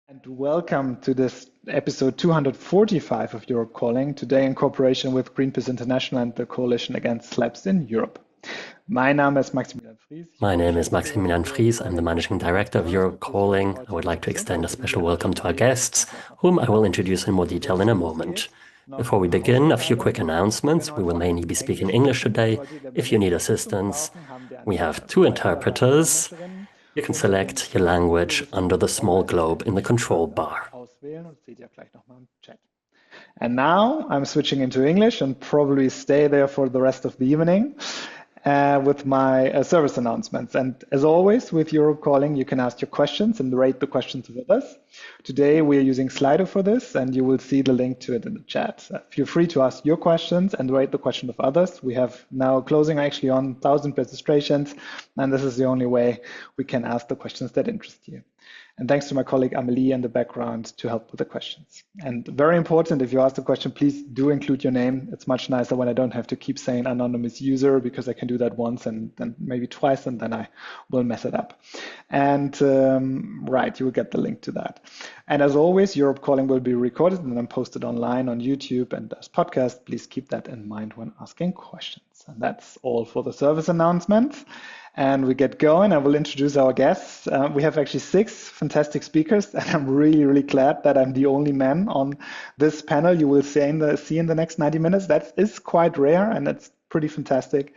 And welcome to this episode 245 of Europe Calling, today in cooperation with Greenpeace International and the Coalition Against SLAPS in Europe. Mein Name is Maximilian Fries. My name is Maximilian Fries. I'm the Managing Director of Europe Calling. I would like to extend a special welcome to our guests, whom I will introduce in more detail in a moment. Before we begin, a few quick announcements. We will mainly be speaking English today. If you need assistance, we have two interpreters. You can select your language under the small globe in the control bar. And now I'm switching into English and probably stay there for the rest of the evening with my service announcements. And as always, with Europe Calling, you can ask your questions and rate the questions with us. Today, we are using Slido for this, and you will see the link to it in the chat. Feel free to ask your questions and rate the question of others. We have now closing actually on 1,000 registrations, and this is the only way we can ask the questions that interest you. And thanks to my colleague Amelie in the background to help with the questions. And very important, if you ask the question, please do include your name. It's much nicer when I don't have to keep saying anonymous user, because I can do that once and then maybe twice, and then I will mess it up. And right, you will get the link to that. And as always, Europe Calling will be recorded and then posted online on YouTube and as podcast. Please keep that in mind when asking questions. And that's all for the service announcements. And we get going. I will introduce our guests. We have actually 6 fantastic speakers, and I'm really, really glad that I'm the only man on this panel you will see in the next 90 minutes. That is quite rare, and that's pretty fantastic.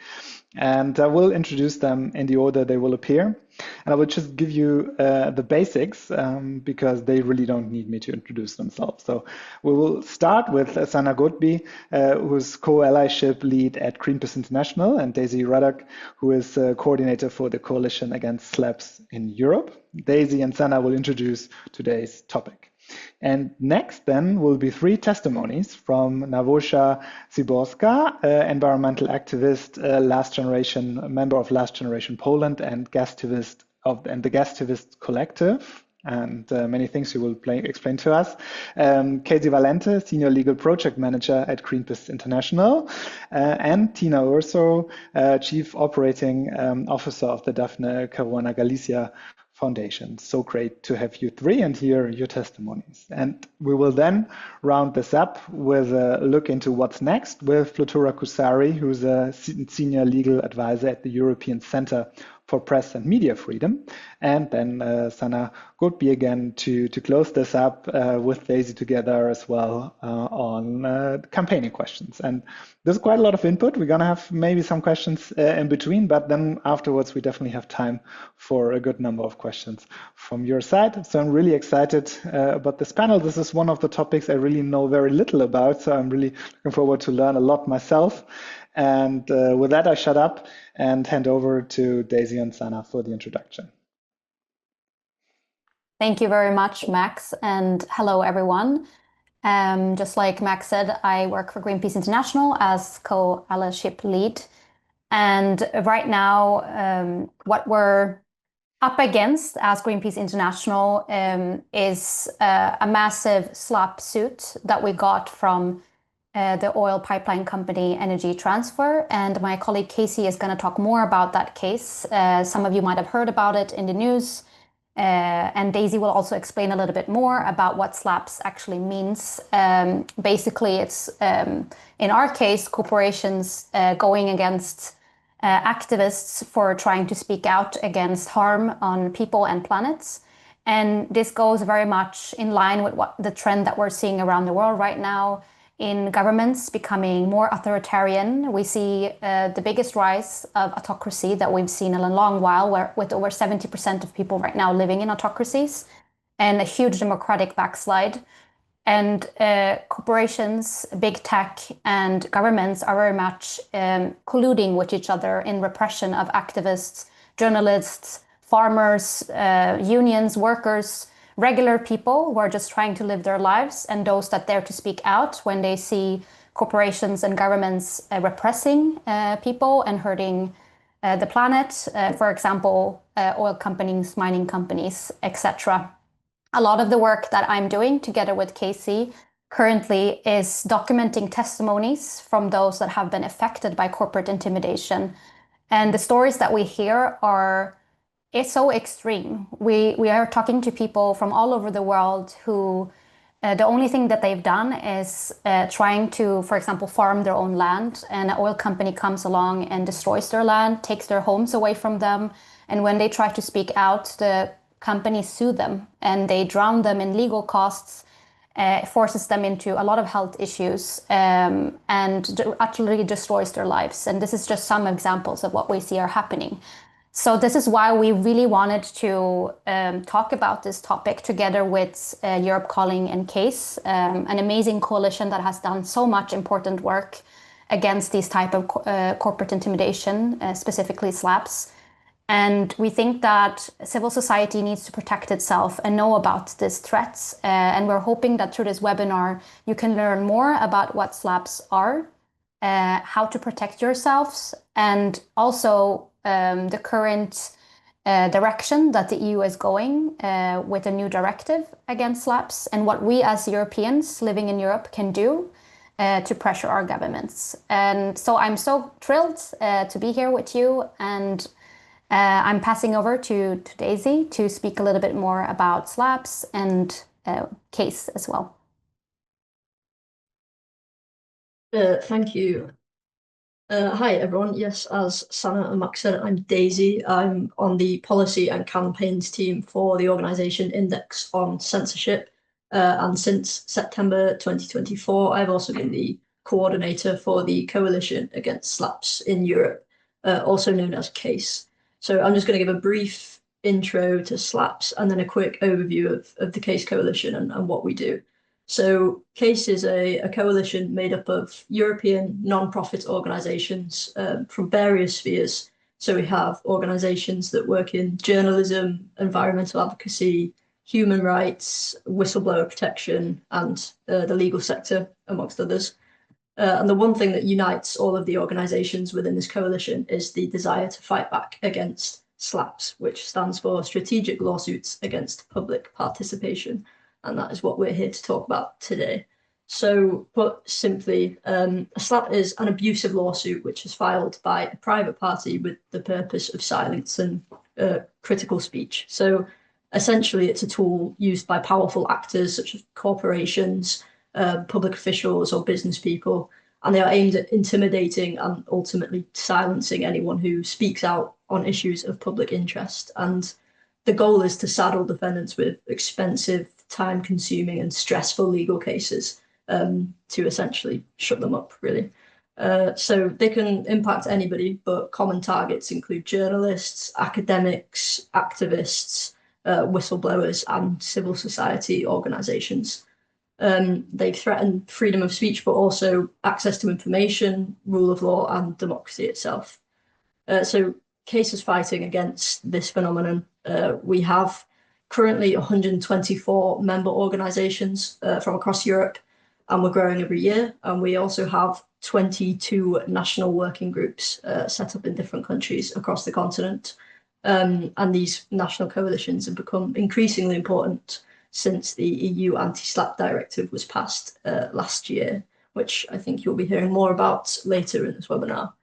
And I will introduce them in the order they will appear. And I will just give you the basics because they really don't need me to introduce themselves. So we will start with Sana Godby, who's co-allyship lead at Greenpeace International, and Daisy Ruddock, who is coordinator for the Coalition Against SLAPS in Europe. Daisy and Sana will introduce today's topic. And next then will be 3 testimonies from Nawosha Siborska, environmental activist, last generation member of Last Generation Poland and the Gastivist Collective, and many things you will explain to us. Casey Valente, Senior Legal Project Manager at Greenpeace International, and Tina Urso, Chief Operating Officer of the Daphne Caruana Galicia Foundation. So great to have you 3 and hear your testimonies. And we will then round this up with a look into what's next with Flutura Kusari, who's a senior legal advisor at the European Center for Press and Media Freedom. And then Sana Godby again to close this up with Daisy together as well on campaigning questions. And there's quite a lot of input. We're going to have maybe some questions in between, but then afterwards we definitely have time for a good number of questions from your side. So I'm really excited about this panel. This is one of the topics I really know very little about, so I'm really looking forward to learn a lot myself. And with that, I shut up and hand over to Daisy and Sana for the introduction. Thank you very much, Max, and hello, everyone. Just like Max said, I work for Greenpeace International as co-allyship lead. And right now, what we're up against as Greenpeace International is a massive SLAP suit that we got from the oil pipeline company Energy Transfer. And my colleague Casey is going to talk more about that case. Some of you might have heard about it in the news. And Daisy will also explain a little bit more about what SLAPS actually means. Basically, it's, in our case, corporations going against activists for trying to speak out against harm on people and planets. And this goes very much in line with what the trend that we're seeing around the world right now in governments becoming more authoritarian. We see the biggest rise of autocracy that we've seen in a long while, with over 70% of people right now living in autocracies, and a huge democratic backslide. And corporations, big tech, and governments are very much colluding with each other in repression of activists, journalists, farmers, unions, workers, regular people who are just trying to live their lives, and those that dare to speak out when they see corporations and governments repressing people and hurting the planet, for example, oil companies, mining companies, etc. A lot of the work that I'm doing together with Casey currently is documenting testimonies from those that have been affected by corporate intimidation. And the stories that we hear are it's so extreme. We are talking to people from all over the world who the only thing that they've done is trying to, for example, farm their own land, and an oil company comes along and destroys their land, takes their homes away from them, and when they try to speak out, the companies sue them and they drown them in legal costs. Forces them into a lot of health issues and utterly destroys their lives. And this is just some examples of what we see are happening. So this is why we really wanted to talk about this topic together with Europe Calling and CASE, an amazing coalition that has done so much important work against these type of corporate intimidation, specifically SLAPPs. And we think that civil society needs to protect itself and know about these threats. And we're hoping that through this webinar, you can learn more about what SLAPPs are, how to protect yourselves, and also the current direction that the EU is going with a new directive against SLAPPs, and what we as Europeans living in Europe can do to pressure our governments. And so I'm so thrilled to be here with you, and I'm passing over to Daisy to speak a little bit more about SLAPPs and CASE as well. Thank you. Hi, everyone. Yes, as Sana and Max said, I'm Daisy. I'm on the policy and campaigns team for the organisation Index on Censorship. And since September 2024, I've also been the coordinator for the Coalition Against SLAPPs in Europe, also known as CASE. So I'm just going to give a brief intro to SLAPPs and then a quick overview of the CASE Coalition and what we do. So CASE is a coalition made up of European non-profit organisations from various spheres. So we have organisations that work in journalism, environmental advocacy, human rights, whistleblower protection, and the legal sector, amongst others. And the one thing that unites all of the organisations within this coalition is the desire to fight back against SLAPPs, which stands for Strategic Lawsuits Against Public Participation. And that is what we're here to talk about today. So put simply, a SLAPP is an abusive lawsuit which is filed by a private party with the purpose of silencing critical speech. So essentially, it's a tool used by powerful actors such as corporations, public officials or business people, and they are aimed at intimidating and ultimately silencing anyone who speaks out on issues of public interest. And the goal is to saddle defendants with expensive, time-consuming and stressful legal cases to essentially shut them up, really. So they can impact anybody, but common targets include journalists, academics, activists, whistleblowers, and civil society organisations. They threaten freedom of speech, but also access to information, rule of law, and democracy itself. So CASE is fighting against this phenomenon. We have currently 124 member organisations from across Europe, and we're growing every year. And we also have 22 national working groups set up in different countries across the continent. And these national coalitions have become increasingly important since the EU anti-SLAPP directive was passed last year, which I think you'll be hearing more about later in this webinar.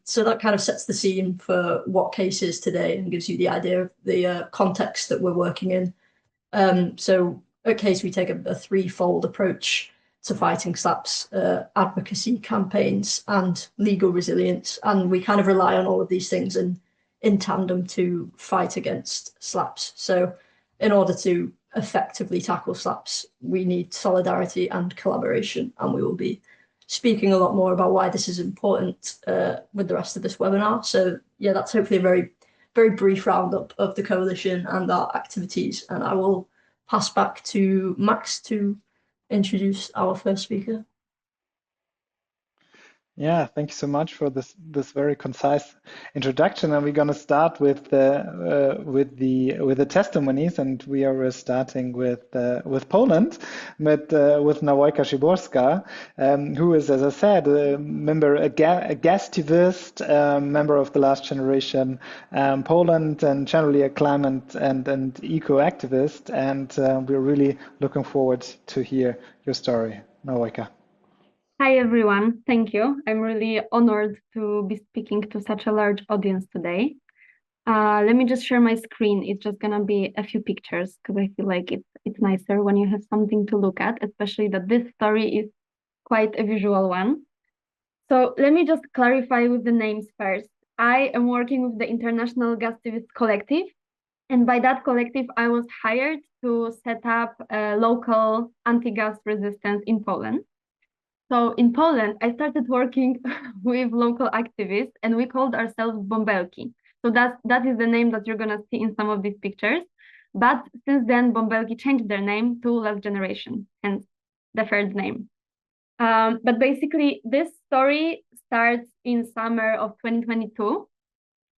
So that kind of sets the scene for what CASE is today and gives you the idea of the context that we're working in. So at CASE, we take a threefold approach to fighting SLAPPs, advocacy campaigns and legal resilience. And we kind of rely on all of these things in tandem to fight against SLAPPs. So in order to effectively tackle SLAPPs, we need solidarity and collaboration, and we will be speaking a lot more about why this is important with the rest of this webinar. So yeah, that's hopefully a very, very brief roundup of the coalition and our activities. And I will pass back to Max to introduce our first speaker. Yeah, thank you so much for this very concise introduction, and we're going to start with the testimonies, and we're starting with Poland, with Nawojka Szyborska, who is, as I said, a member, a gastivist, member of the last generation Poland, and generally a climate and eco activist, and we're really looking forward to hear your story, Nawojka. Hi, everyone. Thank you. I'm really honored to be speaking to such a large audience today. Let me just share my screen. It's just gonna be a few pictures because I feel like it's nicer when you have something to look at, especially that this story is quite a visual one. So let me just clarify with the names first. I am working with the International Gas Activists Collective, and by that collective, I was hired to set up a local anti-gas resistance in Poland. So in Poland, I started working with local activists, and we called ourselves Bąbelki. So that is the name that you're gonna see in some of these pictures. But since then, Bąbelki changed their name to Last Generation, hence the third name. But basically, this story starts in summer of 2022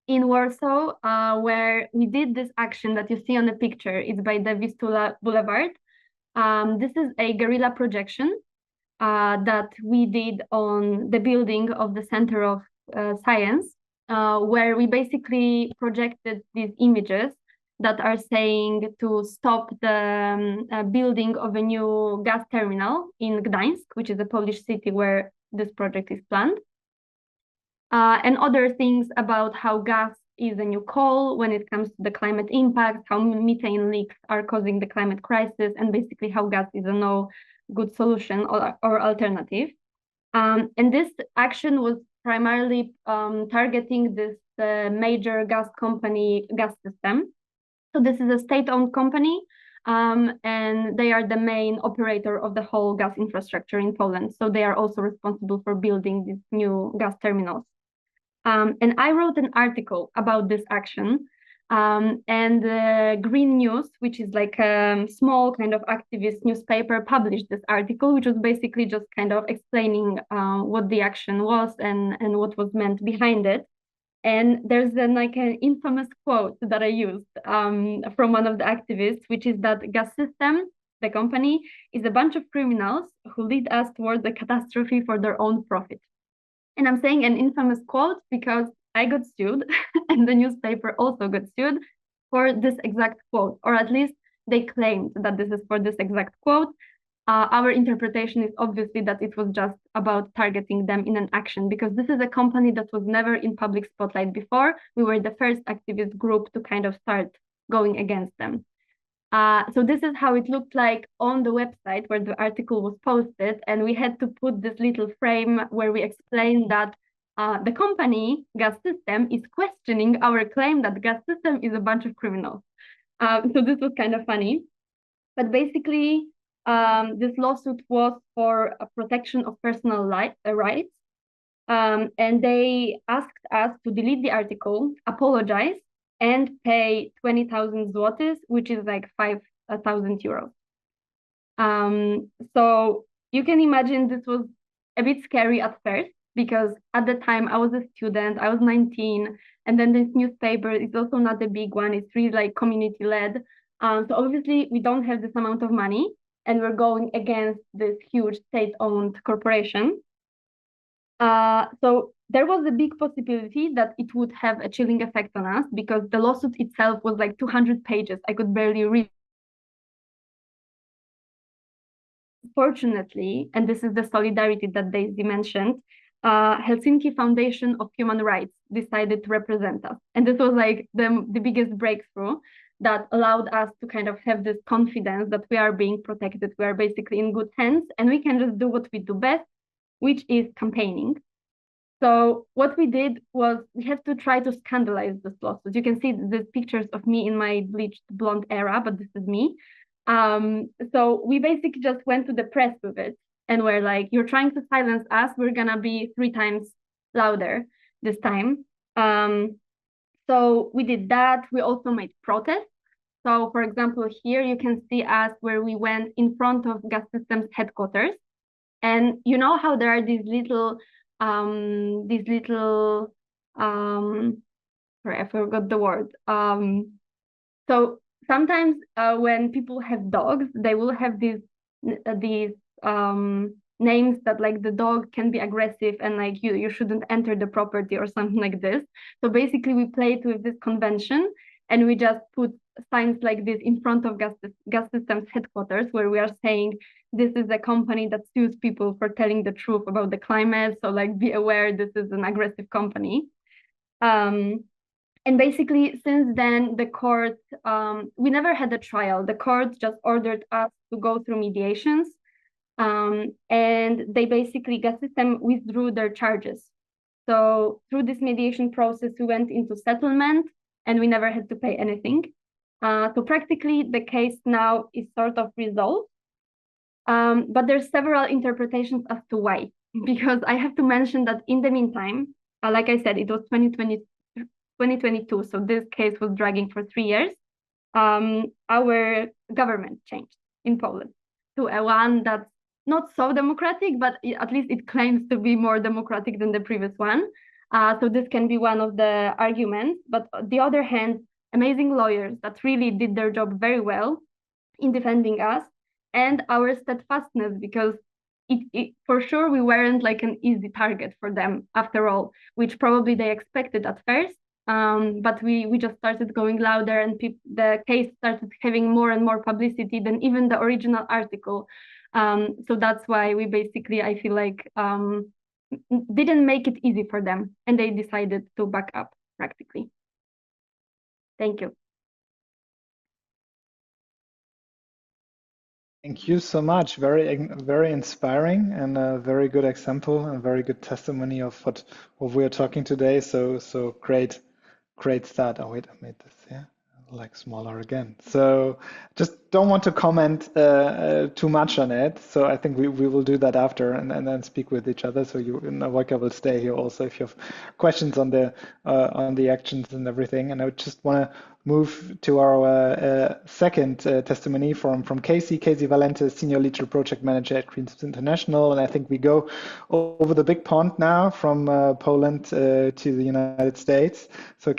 in Warsaw, where we did this action that you see on the picture. It's by the Vistula Boulevard. This is a guerrilla projection that we did on the building of the Center of Science, where we basically projected these images that are saying to stop the building of a new gas terminal in Gdańsk, which is a Polish city where this project is planned. And other things about how gas is a new coal when it comes to the climate impact, how methane leaks are causing the climate crisis, and basically how gas is a no good solution or alternative. And this action was primarily targeting this major gas company, Gaz-System. So this is a state-owned company, and they are the main operator of the whole gas infrastructure in Poland. So they are also responsible for building these new gas terminals. And I wrote an article about this action. And Green News, which is like a small kind of activist newspaper, published this article, which was basically just kind of explaining what the action was and what was meant behind it. And there's like an infamous quote that I used from one of the activists, which is that Gaz-System, the company, is a bunch of criminals who lead us towards a catastrophe for their own profit. And I'm saying an infamous quote because I got sued and the newspaper also got sued for this exact quote, or at least they claimed that this is for this exact quote. Our interpretation is obviously that it was just about targeting them in an action, because this is a company that was never in public spotlight before. We were the first activist group to kind of start going against them. So this is how it looked like on the website where the article was posted, and we had to put this little frame where we explained that the company, Gaz-System, is questioning our claim that Gaz-System is a bunch of criminals. So this was kind of funny. But basically, this lawsuit was for a protection of personal rights. And they asked us to delete the article, apologize, and pay 20,000 zlotys, which is like 5,000 euros. So you can imagine this was a bit scary at first, because at the time I was a student, I was 19, and then this newspaper is also not a big one, it's really like community led. So obviously we don't have this amount of money, and we're going against this huge state-owned corporation. So there was a big possibility that it would have a chilling effect on us, because the lawsuit itself was like 200 pages. I could barely read. Fortunately, and this is the solidarity that Daisy mentioned, Helsinki Foundation of Human Rights decided to represent us. And this was like the biggest breakthrough that allowed us to kind of have this confidence that we are being protected. We are basically in good hands, and we can just do what we do best, which is campaigning. So what we did was we had to try to scandalize this lawsuit. You can see the pictures of me in my bleached blonde era, but this is me. So we basically just went to the press with it, and we're like, you're trying to silence us, we're gonna be 3 times louder this time. So we did that. We also made protests. So for example, here you can see us where we went in front of Gaz-System's headquarters. And you know how there are these little sorry, I forgot the word. So sometimes when people have dogs, they will have these names that like the dog can be aggressive and like you shouldn't enter the property or something like this. So basically we played with this convention, and we just put signs like this in front of Gaz-System's headquarters, where we are saying this is a company that sues people for telling the truth about the climate. So like, be aware, this is an aggressive company. And basically, since then, the court, we never had a trial. The court just ordered us to go through mediations. And they basically, gas system withdrew their charges. So through this mediation process, we went into settlement and we never had to pay anything. So practically the case now is sort of resolved. But there's several interpretations as to why, because I have to mention that in the meantime, like I said, it was 2022. So this case was dragging for 3 years. Our government changed in Poland to a one that's not so democratic, but at least it claims to be more democratic than the previous one. So this can be one of the arguments. But on the other hand, amazing lawyers that really did their job very well in defending us, and our steadfastness, because it for sure we weren't like an easy target for them after all, which probably they expected at first. But we just started going louder, and the case started having more and more publicity than even the original article. So that's why we basically, I feel like, didn't make it easy for them, and they decided to back up practically. Thank you. Thank you so much. Very inspiring, and a very good example and very good testimony of what we are talking today. So great start. Oh wait, I made this, yeah, like smaller again. So just don't want to comment too much on it. So I think we will do that after, and then speak with each other. So Wojka will stay here also if you have questions on the actions and everything. And I would just want to move to our second testimony from Casey Valente, Senior Lead Project Manager at Greenpeace International. And I think we go over the big pond now from Poland to the United States. So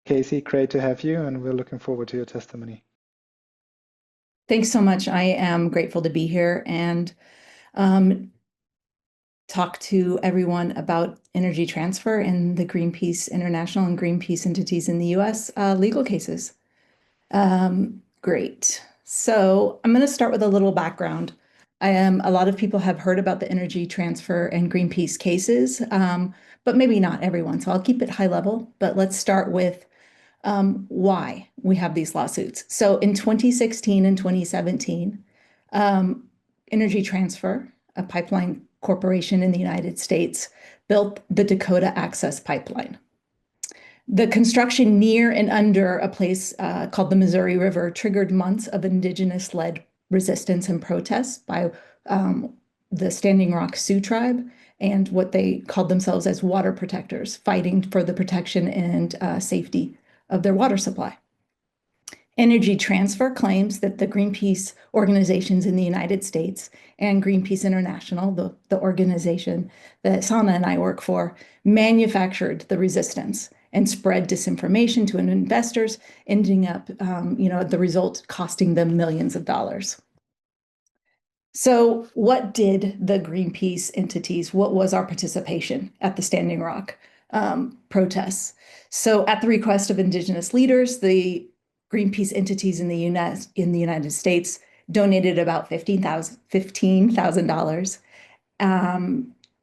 Casey, great to have you, and we're looking forward to your testimony. Thanks so much. I am grateful to be here and talk to everyone about energy transfer in the Greenpeace International and Greenpeace entities in the US legal cases. Great. So I'm going to start with a little background. A lot of people have heard about the energy transfer and Greenpeace cases, but maybe not everyone. So I'll keep it high level, but let's start with why we have these lawsuits. So in 2016 and 2017, Energy Transfer, a pipeline corporation in the United States, built the Dakota Access Pipeline. The construction near and under a place called the Missouri River triggered months of indigenous-led resistance and protests by the Standing Rock Sioux tribe and what they called themselves as water protectors, fighting for the protection and safety of their water supply. Energy Transfer claims that the Greenpeace organizations in the United States and Greenpeace International, the organization that Sana and I work for, manufactured the resistance and spread disinformation to investors, ending up, the result costing them millions of dollars. So what did the Greenpeace entities, what was our participation at the Standing Rock protests? So at the request of indigenous leaders, the Greenpeace entities in the United States donated about $15,000.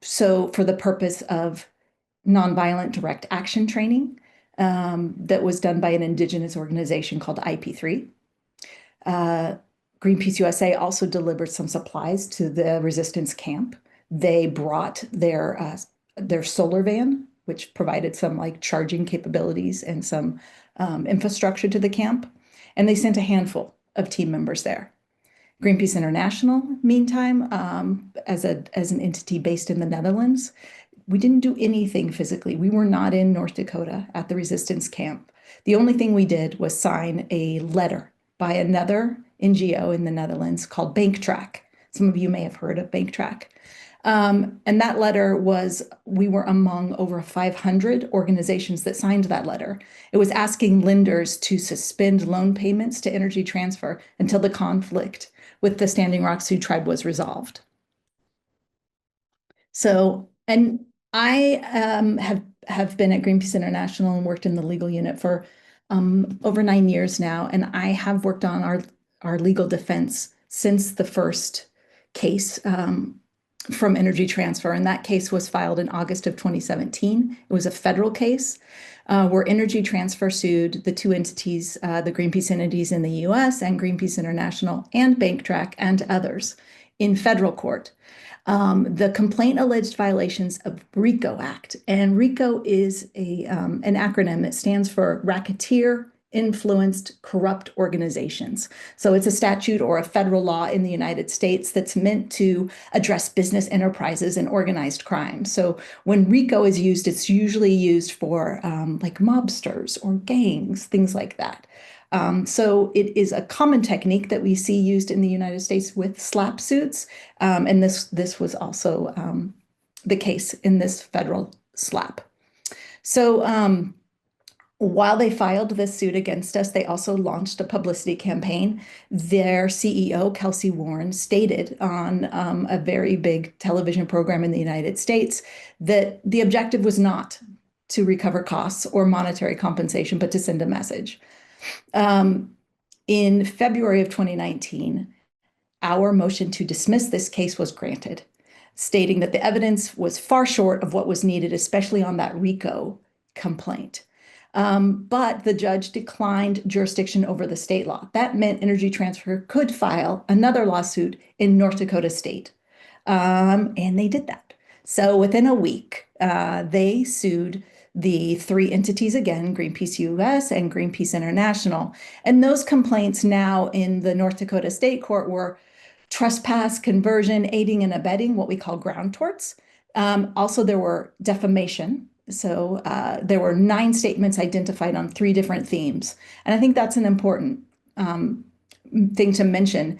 So for the purpose of nonviolent direct action training that was done by an indigenous organization called IP3. Greenpeace USA also delivered some supplies to the resistance camp. They brought their solar van, which provided some like charging capabilities and some infrastructure to the camp, and they sent a handful of team members there. Greenpeace International, meantime, as an entity based in the Netherlands, we didn't do anything physically. We were not in North Dakota at the resistance camp. The only thing we did was sign a letter by another NGO in the Netherlands called BankTrack. Some of you may have heard of BankTrack. And that letter we were among over 500 organizations that signed that letter. It was asking lenders to suspend loan payments to Energy Transfer until the conflict with the Standing Rock Sioux tribe was resolved. So, and I have been at Greenpeace International and worked in the legal unit for over 9 years now, and I have worked on our legal defense since the first case from Energy Transfer, and that case was filed in August of 2017. It was a federal case. where Energy Transfer sued the two entities, the Greenpeace entities in the US and Greenpeace International and BankTrack and others in federal court. The complaint alleged violations of RICO Act, and RICO is an acronym that stands for Racketeer Influenced Corrupt Organizations. So it's a statute or a federal law in the United States that's meant to address business enterprises and organized crime. So when RICO is used, it's usually used for like mobsters or gangs, things like that. So it is a common technique that we see used in the United States with SLAPP suits, and this was also the case in this federal SLAPP. So while they filed this suit against us, they also launched a publicity campaign. Their CEO, Kelsey Warren, stated on a very big television program in the United States that the objective was not to recover costs or monetary compensation, but to send a message. In February of 2019, our motion to dismiss this case was granted, stating that the evidence was far short of what was needed, especially on that RICO complaint. But the judge declined jurisdiction over the state law. That meant Energy Transfer could file another lawsuit in North Dakota State. And they did that. So within a week, they sued the three entities again, Greenpeace US and Greenpeace International. And those complaints now in the North Dakota State Court were trespass, conversion, aiding and abetting, what we call ground torts. Also, there were defamation. So there were 9 statements identified on 3 different themes. And I think that's an important thing to mention.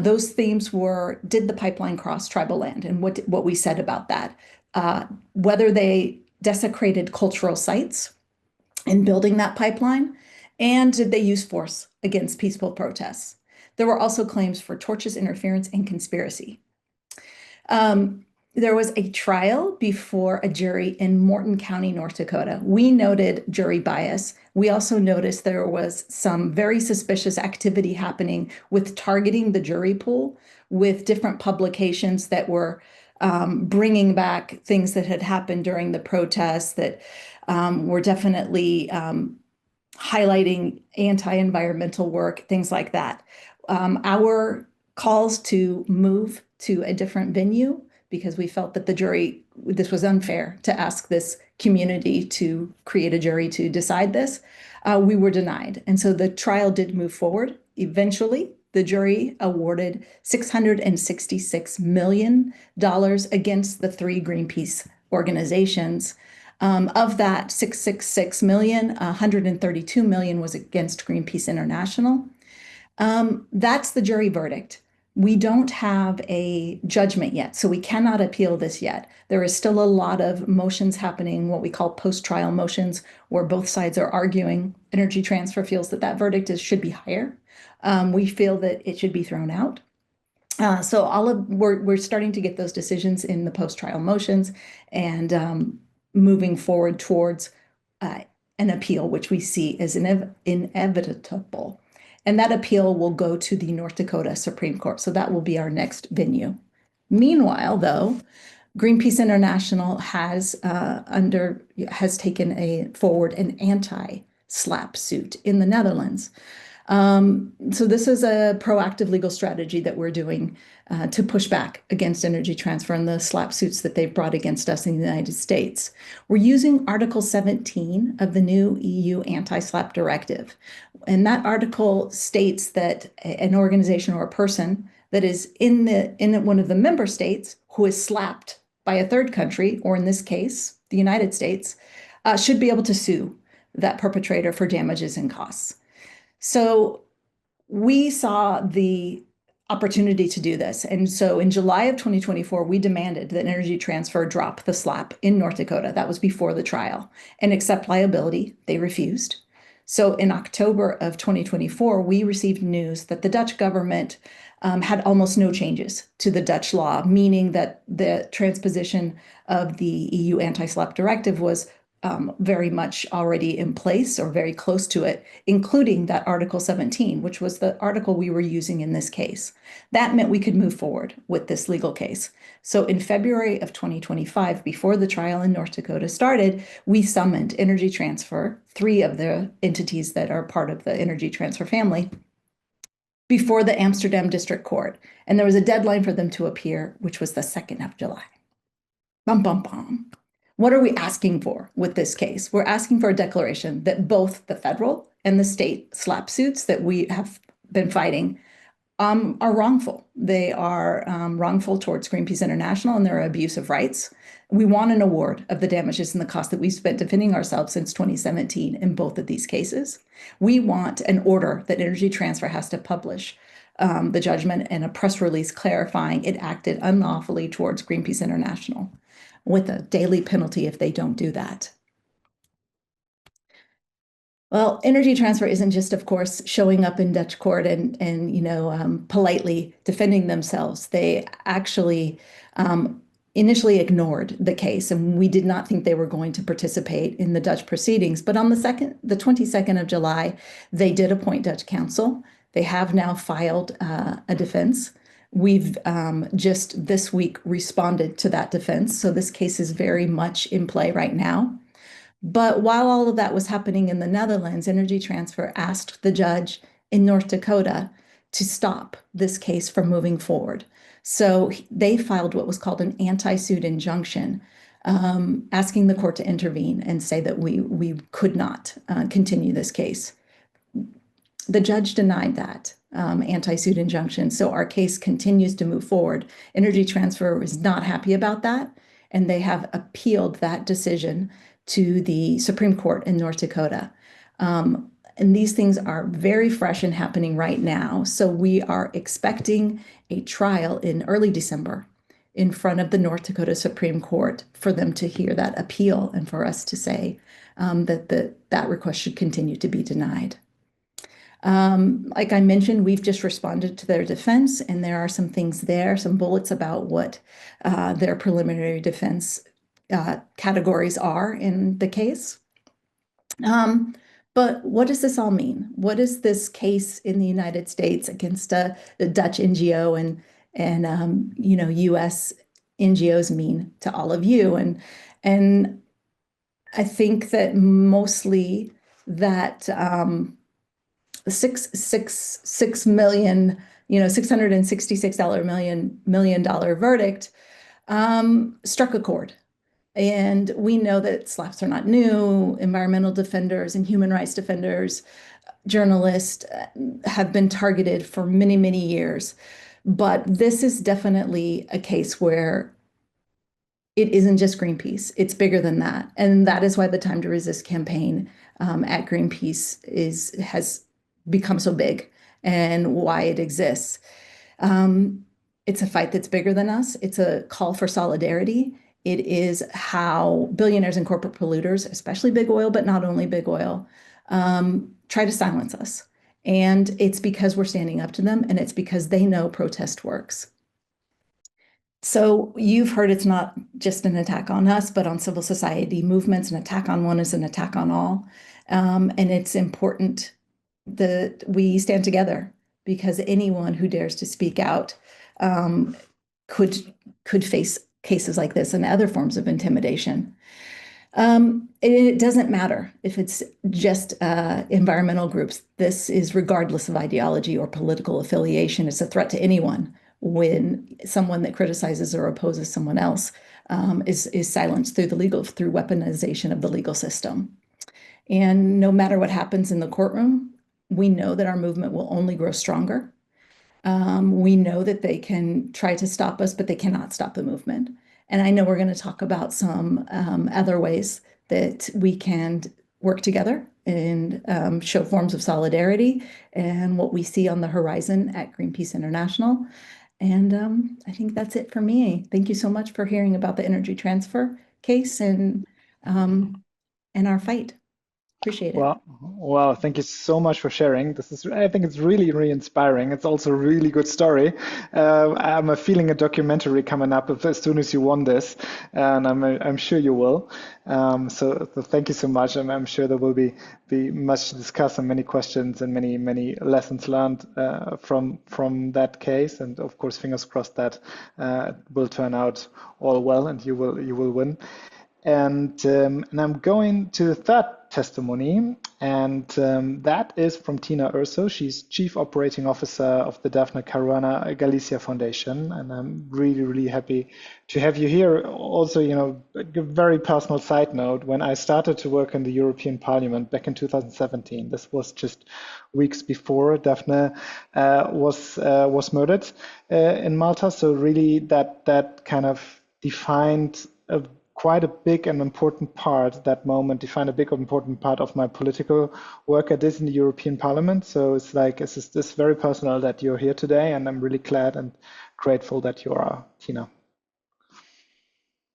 Those themes were, did the pipeline cross tribal land? And what we said about that. Whether they desecrated cultural sites in building that pipeline, and did they use force against peaceful protests? There were also claims for tortious interference and conspiracy. There was a trial before a jury in Morton County, North Dakota. We noted jury bias. We also noticed there was some very suspicious activity happening with targeting the jury pool with different publications that were bringing back things that had happened during the protests that were definitely highlighting anti-environmental work, things like that. Our calls to move to a different venue because we felt that the jury, this was unfair to ask this community to create a jury to decide this, we were denied. And so the trial did move forward. Eventually, the jury awarded $666 million against the 3 Greenpeace organizations. Of that $666 million, $132 million was against Greenpeace International. That's the jury verdict. We don't have a judgment yet, so we cannot appeal this yet. There is still a lot of motions happening, what we call post-trial motions, where both sides are arguing. Energy Transfer feels that that verdict should be higher. We feel that it should be thrown out. So we're starting to get those decisions in the post-trial motions and moving forward towards an appeal, which we see as inevitable. And that appeal will go to the North Dakota Supreme Court. So that will be our next venue. Meanwhile, though, Greenpeace International has taken forward an anti-SLAPP suit in the Netherlands. So this is a proactive legal strategy that we're doing to push back against Energy Transfer and the SLAPP suits that they've brought against us in the United States. We're using Article 17 of the new EU anti-SLAPP directive. And that article states that an organization or a person that is in one of the member states who is slapped by a third country, or in this case, the United States, should be able to sue that perpetrator for damages and costs. So we saw the opportunity to do this. And so in July of 2024, we demanded that Energy Transfer drop the SLAPP in North Dakota. That was before the trial, and accept liability. They refused. So in October of 2024, we received news that the Dutch government had almost no changes to the Dutch law, meaning that the transposition of the EU anti-SLAPP directive was very much already in place or very close to it, including that Article 17, which was the article we were using in this case. That meant we could move forward with this legal case. So in February of 2025, before the trial in North Dakota started, we summoned Energy Transfer, 3 of the entities that are part of the Energy Transfer family, before the Amsterdam District Court. And there was a deadline for them to appear, which was the 2nd of July. Bum, bum, bum. What are we asking for with this case? We're asking for a declaration that both the federal and the state SLAPP suits that we have been fighting are wrongful. They are wrongful towards Greenpeace International and their abuse of rights. We want an award of the damages and the cost that we've spent defending ourselves since 2017 in both of these cases. We want an order that Energy Transfer has to publish the judgment and a press release clarifying it acted unlawfully towards Greenpeace International, with a daily penalty if they don't do that. Well, Energy Transfer isn't just, of course, showing up in Dutch court and politely defending themselves. They actually initially ignored the case, and we did not think they were going to participate in the Dutch proceedings. But on the 22nd of July, they did appoint Dutch counsel. They have now filed a defense. We've just this week responded to that defense. So this case is very much in play right now. But while all of that was happening in the Netherlands, Energy Transfer asked the judge in North Dakota to stop this case from moving forward. So they filed what was called an anti-suit injunction, asking the court to intervene and say that we could not continue this case. The judge denied that anti-suit injunction, so our case continues to move forward. Energy Transfer is not happy about that, and they have appealed that decision to the Supreme Court in North Dakota. And these things are very fresh and happening right now. So we are expecting a trial in early December in front of the North Dakota Supreme Court for them to hear that appeal and for us to say that request should continue to be denied. Like I mentioned, we've just responded to their defense, and there are some things there, some bullets about what their preliminary defense categories are in the case. But what does this all mean? What does this case in the United States against the Dutch NGO and U.S. NGOs mean to all of you? And I think that mostly that $666 million verdict struck a chord. And we know that SLAPPs are not new. Environmental defenders and human rights defenders, journalists have been targeted for many, many years. But this is definitely a case where it isn't just Greenpeace. It's bigger than that. And that is why the Time to Resist campaign at Greenpeace has become so big and why it exists. It's a fight that's bigger than us. It's a call for solidarity. It is how billionaires and corporate polluters, especially big oil, but not only big oil, try to silence us. And it's because we're standing up to them, and it's because they know protest works. So you've heard it's not just an attack on us, but on civil society movements. An attack on one is an attack on all. And it's important that we stand together, because anyone who dares to speak out could face cases like this and other forms of intimidation. It doesn't matter if it's just environmental groups. This is regardless of ideology or political affiliation. It's a threat to anyone when someone that criticizes or opposes someone else is silenced through through weaponization of the legal system. And no matter what happens in the courtroom, we know that our movement will only grow stronger. We know that they can try to stop us, but they cannot stop the movement. And I know we're going to talk about some other ways that we can work together and show forms of solidarity and what we see on the horizon at Greenpeace International. And I think that's it for me. Thank you so much for hearing about the Energy Transfer case and our fight. Appreciate it. Well, thank you so much for sharing. I think it's really, really inspiring. It's also a really good story. I'm feeling a documentary coming up as soon as you won this, and I'm sure you will. So thank you so much. I'm sure there will be much to discuss and many questions and many lessons learned from that case. And of course, fingers crossed that will turn out all well and you will win. And I'm going to the third testimony, and that is from Tina Urso. She's Chief Operating Officer of the Daphne Caruana Galicia Foundation, and I'm really, really happy to have you here. Also, a very personal side note, when I started to work in the European Parliament back in 2017, this was just weeks before Daphne was murdered in Malta. So really that kind of defined quite a big and important part, that moment defined a big important part of my political work I did in the European Parliament. So it's very personal that you're here today, and I'm really glad and grateful that you are, Tina.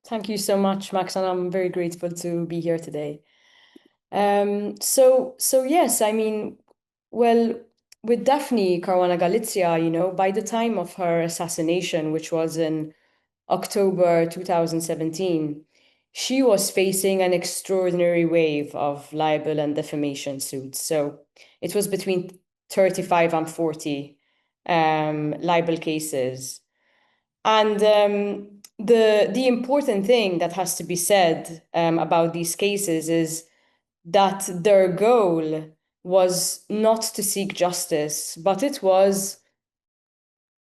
Thank you so much, Max, and I'm very grateful to be here today. So yes, well, with Daphne Caruana Galizia, by the time of her assassination, which was in October 2017, she was facing an extraordinary wave of libel and defamation suits. So it was between 35 and 40 libel cases. And the important thing that has to be said about these cases is that their goal was not to seek justice, but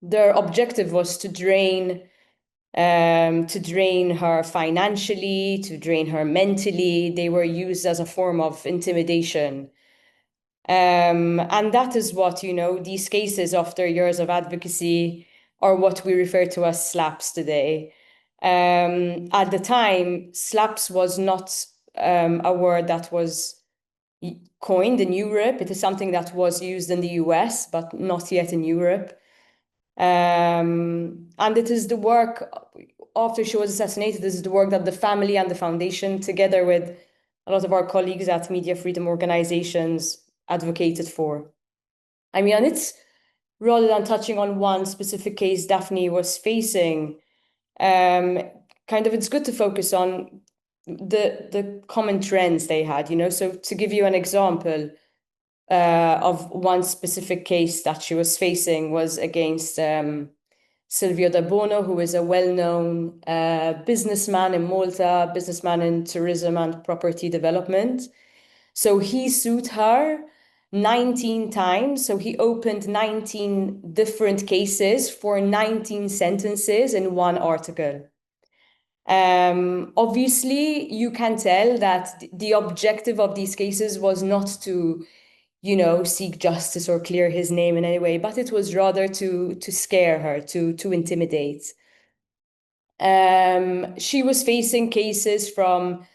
their objective was to drain her financially, to drain her mentally. They were used as a form of intimidation. And that is what, these cases, after years of advocacy, are what we refer to as slaps today. At the time, slaps was not a word that was coined in Europe. It is something that was used in the US, but not yet in Europe. And it is the work, after she was assassinated, this is the work that the family and the foundation, together with a lot of our colleagues at media freedom organizations, advocated for. And it's, rather than touching on one specific case Daphne was facing, it's good to focus on the common trends they had, So to give you an example of one specific case that she was facing was against Silvio De Bono, who is a well-known businessman in Malta, businessman in tourism and property development. So he sued her 19 times. So he opened 19 different cases for 19 sentences in one article. Obviously, you can tell that the objective of these cases was not to, seek justice or clear his name in any way, but it was rather to scare her, to intimidate. She was facing cases from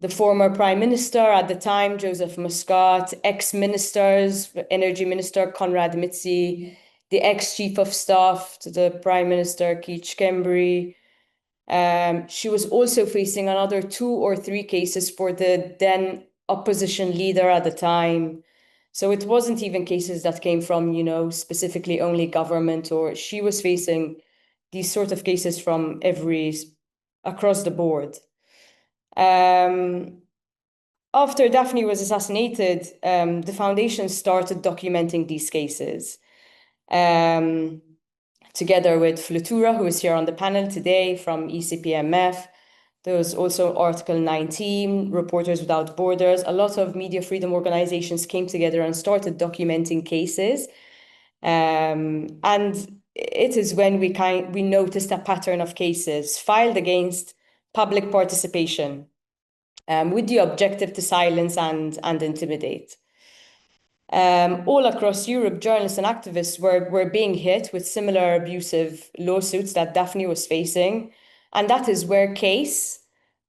the former prime minister at the time, Joseph Muscat, ex-ministers, energy minister Conrad Mitzi, the ex-chief of staff to the prime minister, Keith Schembri. She was also facing another 2 or 3 cases for the then opposition leader at the time. So it wasn't even cases that came from, specifically only government, or she was facing these sort of cases from across the board. After Daphne was assassinated, the foundation started documenting these cases. Together with Flutura, who is here on the panel today from ECPMF. There was also Article 19, Reporters Without Borders. A lot of media freedom organizations came together and started documenting cases. And it is when we noticed a pattern of cases filed against public participation with the objective to silence and intimidate. All across Europe, journalists and activists were being hit with similar abusive lawsuits that Daphne was facing. And that is where CASE,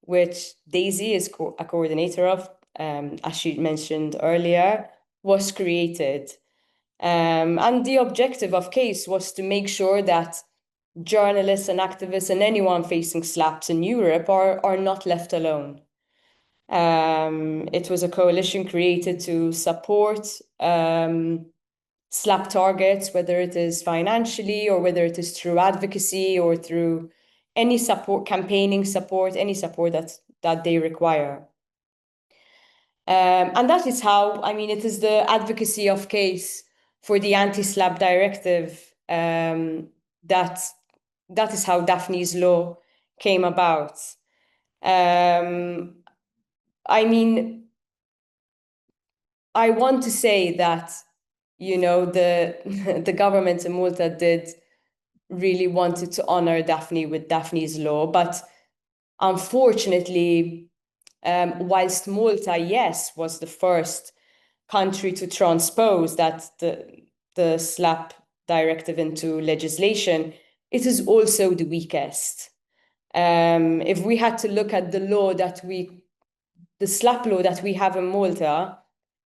which Daisy is a coordinator of, as she mentioned earlier, was created. And the objective of CASE was to make sure that journalists and activists and anyone facing slaps in Europe are not left alone. It was a coalition created to support SLAP targets, whether it is financially or whether it is through advocacy or through any support, campaigning support, any support that they require. And that is how, I mean, it is the advocacy of case for the anti-SLAP directive that is how Daphne's Law came about. I mean, I want to say that, you know, the government in Malta did really wanted to honor Daphne with Daphne's Law, but unfortunately, whilst Malta, yes, was the first country to transpose the SLAP directive into legislation, it is also the weakest. If we had to look at the SLAP law that we have in Malta,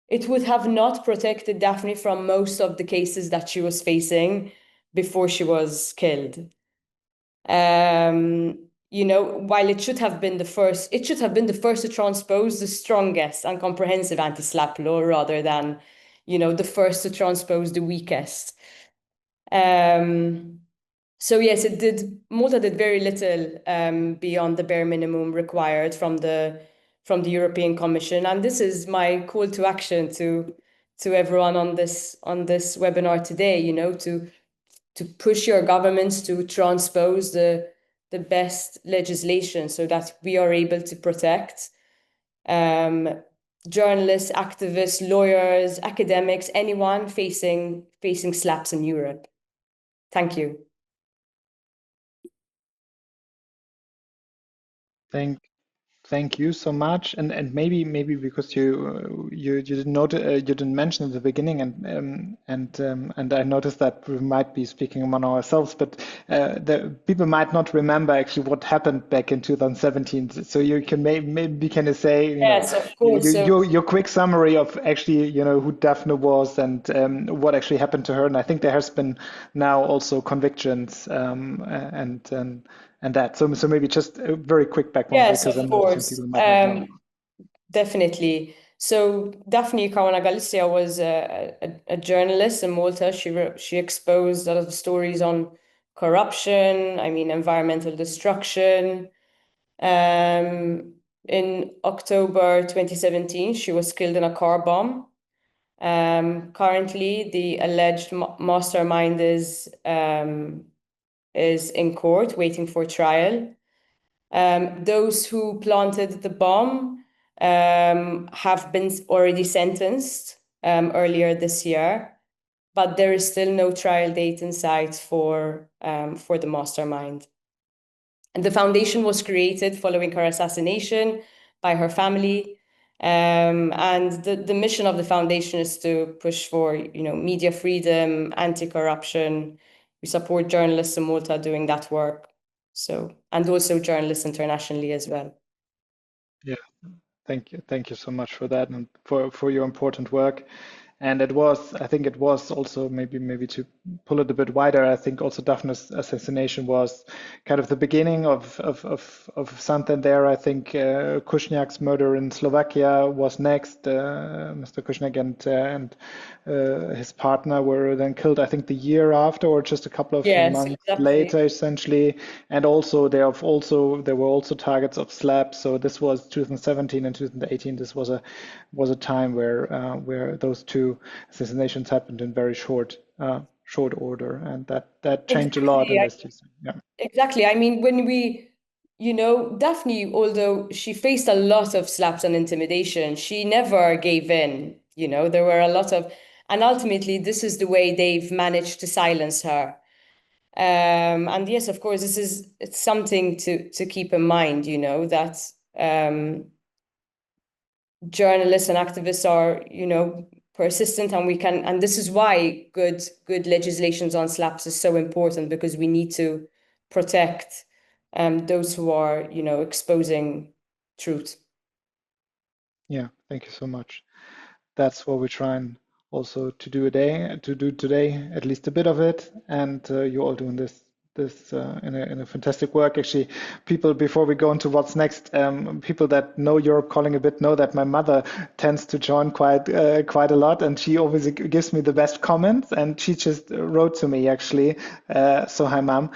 it would have not protected Daphne from most of the cases that she was facing before she was killed. You know, while it should have been the first to transpose the strongest and comprehensive anti-SLAP law rather than, you know, the first to transpose the weakest. So yes, Malta did very little beyond the bare minimum required from the European Commission. And this is my call to action to everyone on this webinar today, you know, to push your governments to transpose the best legislation so that we are able to protect journalists, activists, lawyers, academics, anyone facing SLAPs in Europe. Thank you. Thank you so much. And maybe because you didn't you didn't mention at the beginning, and I noticed that we might be speaking among ourselves, but the people might not remember actually what happened back in 2017. So you can maybe kind of say, you Yes, know, of course. your quick summary of actually, you know, who Daphne was and what actually happened to her. And I think there has been now also convictions and that. So maybe just a very quick background, Yes, because of I'm noticing course. people might not know. Definitely. So Daphne Caruana Galizia was a journalist in Malta. She exposed a lot of stories on corruption, I mean, environmental destruction. In October 2017, she was killed in a car bomb. Currently, the alleged mastermind is in court waiting for trial. Those who planted the bomb have been already sentenced earlier this year, but there is still no trial date in sight for the mastermind. And the foundation was created following her assassination by her family. And the mission of the foundation is to push for, you know, media freedom, anti-corruption. We support journalists in Malta doing that work. So, and also journalists internationally as well. Yeah, thank you so much for that and for your important work. And I think it was also maybe to pull it a bit wider. I think also Daphne's assassination was kind of the beginning of something there. I think Kushniak's murder in Slovakia was next. Mr. Kushniak and his partner were then killed, I think, the year after, or just a couple of months later, essentially. And also there were also targets of SLAP. So this was 2017 and 2018. This was a time where those two assassinations happened in very short order, and that changed a lot in this season. Yeah. Exactly. I mean, when we, you know, Daphne, although she faced a lot of slaps and intimidation, she never gave in. You know, there were a lot of, and ultimately, this is the way they've managed to silence her. And yes, of course, it's something to keep in mind, you know, that journalists and activists are, you know, persistent, and this is why good legislations on SLAPs is so important, because we need to protect those who are, you know, exposing truth. Yeah, thank you so much. That's what we're trying also to do today, at least a bit of it, and you're all doing this this in a fantastic work. Actually, people, before we go into what's next, people that know Europe Calling a bit know that my mother tends to join quite a lot, and she always gives me the best comments. And she just wrote to me actually. So hi, Mom.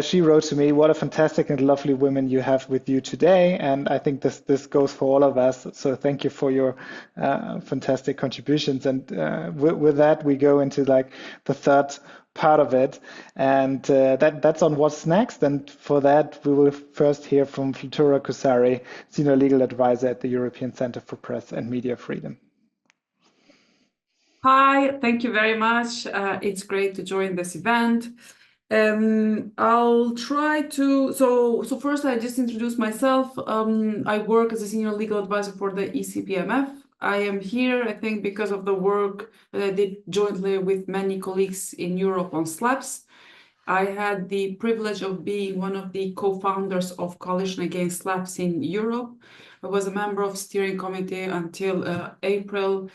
She wrote to me, "What a fantastic and lovely women you have with you today." And I think this goes for all of us. So thank you for your fantastic contributions. And with that, we go into like the third part of it, and that's on what's next. And for that, we will first hear from Flutura Kusari, Senior Legal Advisor at the European Center for Press and Media Freedom. Hi, thank you very much. It's great to join this event. I'll try to, so first I just introduce myself. I work as a Senior Legal Advisor for the ECPMF. I am here, I think, because of the work that I did jointly with many colleagues in Europe on SLAPS. I had the privilege of being one of the co-founders of Coalition Against SLAPS in Europe. I was a member of steering committee until April.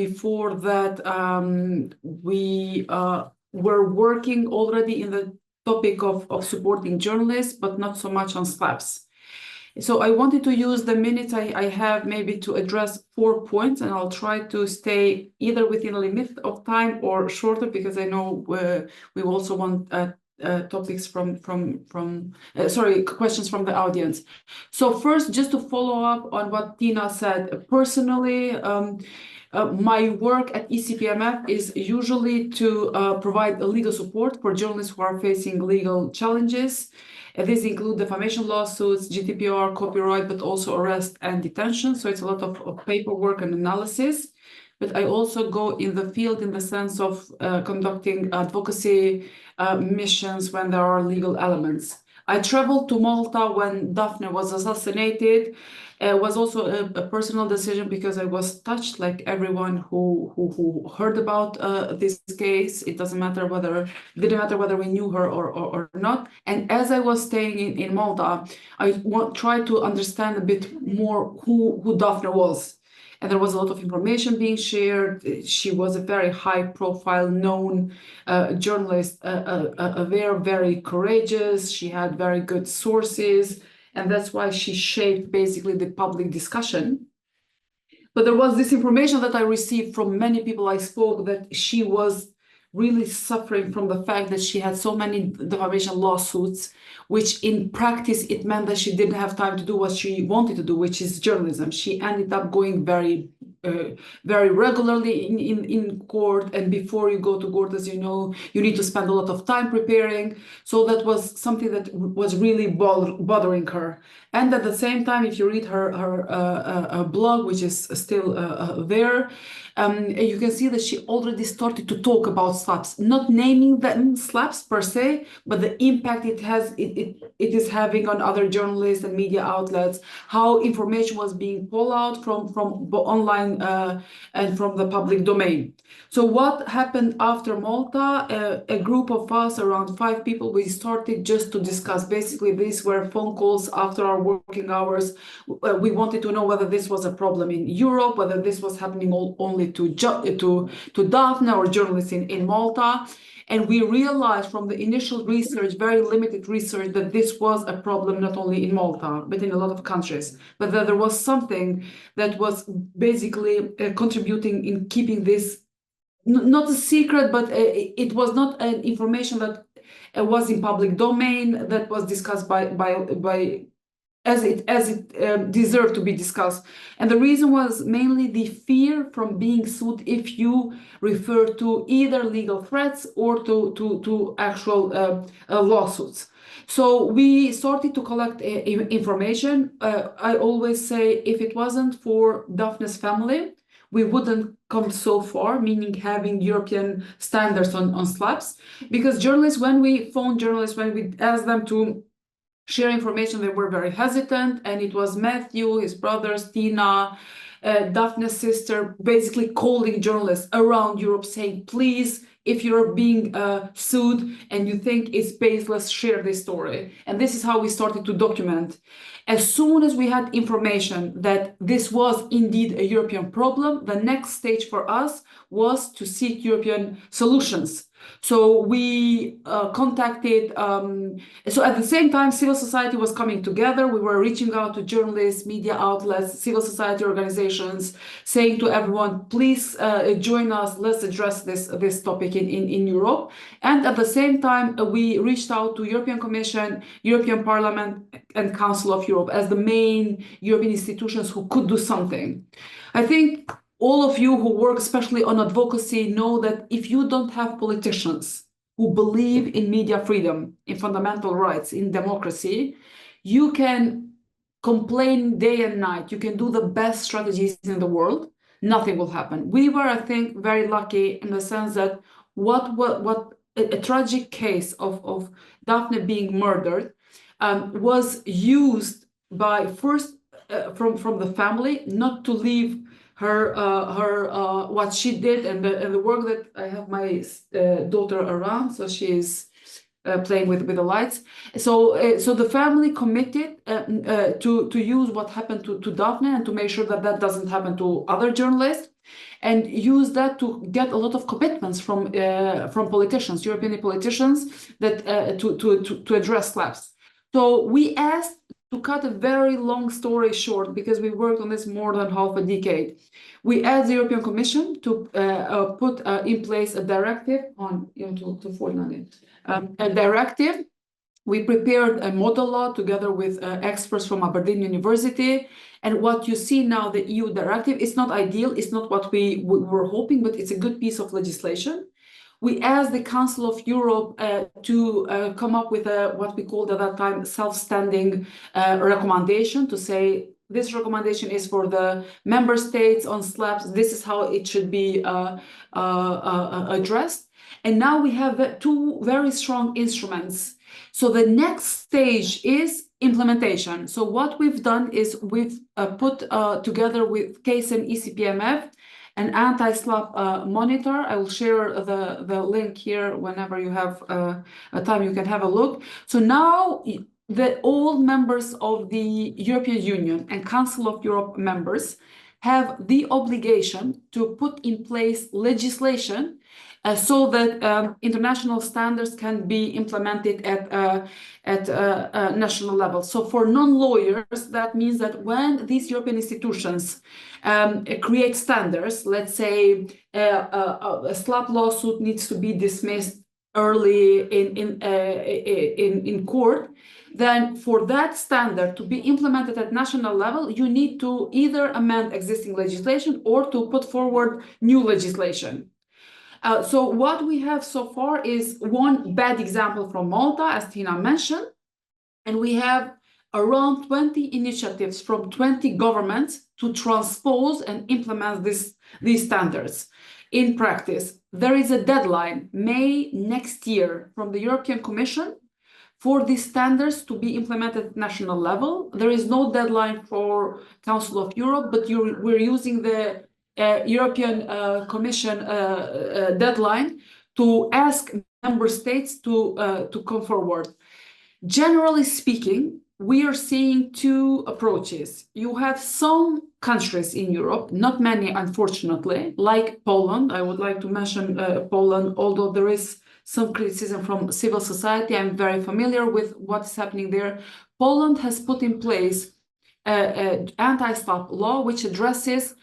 Before that, we were working already in the topic of supporting journalists, but not so much on SLAPS. So I wanted to use the minutes I have maybe to address 4 points, and I'll try to stay either within a limit of time or shorter, because I know we also want topics questions from the audience. So first, just to follow up on what Tina said, personally, my work at ECPMF is usually to provide legal support for journalists who are facing legal challenges. These include defamation lawsuits, GDPR, copyright, but also arrest and detention. So it's a lot of paperwork and analysis. But I also go in the field in the sense of conducting advocacy missions when there are legal elements. I traveled to Malta when Daphne was assassinated. It was also a personal decision because I was touched, like everyone who heard about this case. It didn't matter whether we knew her or not. And as I was staying in Malta, I tried to understand a bit more who Daphne was. And there was a lot of information being shared. She was a very high-profile, known journalist, very courageous. She had very good sources, and that's why she shaped basically the public discussion. But there was this information that I received from many people I spoke that she was really suffering from the fact that she had so many defamation lawsuits, which in practice, it meant that she didn't have time to do what she wanted to do, which is journalism. She ended up going very regularly in court. And before you go to court, as you know, you need to spend a lot of time preparing. So that was something that was really bothering her. And at the same time, if you read her blog, which is still there, you can see that she already started to talk about SLAPS, not naming them SLAPS per se, but the impact it is having on other journalists and media outlets, how information was being pulled out from online and from the public domain. So what happened after Malta? A group of us, around 5 people, we started just to discuss. Basically, these were phone calls after our working hours. We wanted to know whether this was a problem in Europe, whether this was happening only to Daphne or journalists in Malta. And we realized from the initial research, very limited research, that this was a problem not only in Malta, but in a lot of countries. But that there was something that was basically contributing in keeping this, not a secret, but it was not an information that was in public domain, that was discussed by as it deserved to be discussed. And the reason was mainly the fear from being sued if you refer to either legal threats or to actual lawsuits. So we started to collect information. I always say, if it wasn't for Daphne's family, we wouldn't come so far, meaning having European standards on SLAPS. Because journalists, when we asked them to share information, they were very hesitant. And it was Matthew, his brothers, Tina, Daphne's sister, basically calling journalists around Europe saying, please If you're being sued and you think it's baseless, share this story. And this is how we started to document. As soon as we had information that this was indeed a European problem, the next stage for us was to seek European solutions. So we contacted, so at the same time, civil society was coming together. We were reaching out to journalists, media outlets, civil society organizations, saying to everyone, please join us, let's address this topic in Europe. And at the same time, we reached out to European Commission, European Parliament, and Council of Europe as the main European institutions who could do something. I think all of you who work especially on advocacy know that if you don't have politicians who believe in media freedom, in fundamental rights, in democracy, you can complain day and night. You can do the best strategies in the world. Nothing will happen. We were, I think, very lucky in the sense that what a tragic case of Daphne being murdered was used by first from the family not to leave her what she did and the work that I have my daughter around, so she is playing with the lights. So the family committed to use what happened to Daphne and to make sure that that doesn't happen to other journalists, and use that to get a lot of commitments from politicians, European politicians, that to address slaps. So we asked, to cut a very long story short, because we worked on this more than half a decade, we asked the European Commission to put in place a directive on a directive. We prepared a model law together with experts from Aberdeen University. And what you see now, the EU directive, is not ideal. It's not what we were hoping, but it's a good piece of legislation. We asked the Council of Europe to come up with what we called at that time self-standing recommendation, to say this recommendation is for the member states on slaps. This is how it should be addressed. And now we have two very strong instruments. So the next stage is implementation. So what we've done is we've put together with CASE and ECPMF an anti-slap monitor. I will share the link here whenever you have a time you can have a look. So now all members of the European Union and Council of Europe members have the obligation to put in place legislation so that international standards can be implemented at national level. So for non-lawyers, that means that when these European institutions create standards, let's say a slap lawsuit needs to be dismissed early in court, then for that standard to be implemented at national level, you need to either amend existing legislation or to put forward new legislation. So what we have so far is one bad example from Malta, as Tina mentioned, and we have around 20 initiatives from 20 governments to transpose and implement these standards in practice. There is a deadline, May next year, from the European Commission for these standards to be implemented at national level. There is no deadline for Council of Europe, but we're using the European Commission deadline to ask member states to come forward. Generally speaking, we are seeing two approaches. You have some countries in Europe, not many, unfortunately, like Poland. I would like to mention Poland, although there is some criticism from civil society. I'm very familiar with what's happening there. Poland has put in place an anti-slap law which addresses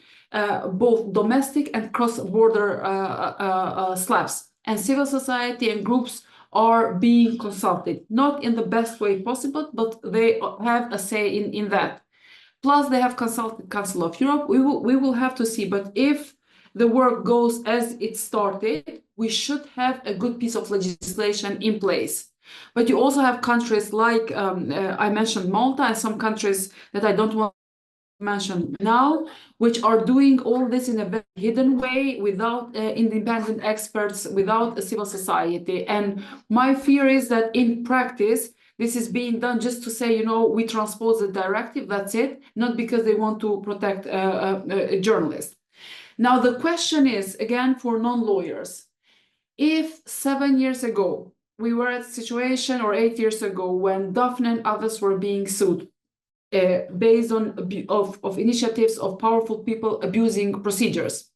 both domestic and cross-border slaps. And civil society and groups are being consulted, not in the best way possible, but they have a say in that. Plus, they have consulted Council of Europe. We will have to see, but if the work goes as it started, we should have a good piece of legislation in place. But you also have countries like, I mentioned Malta, and some countries that I don't want to mention now, which are doing all this in a very hidden way, without independent experts, without a civil society. And my fear is that in practice, this is being done just to say, you know, we transpose the directive, that's it, not because they want to protect journalists. Now, the question is, again, for non-lawyers, if 7 years ago, we were at a situation, or 8 years ago, when Daphne and others were being sued based on of initiatives of powerful people abusing procedures,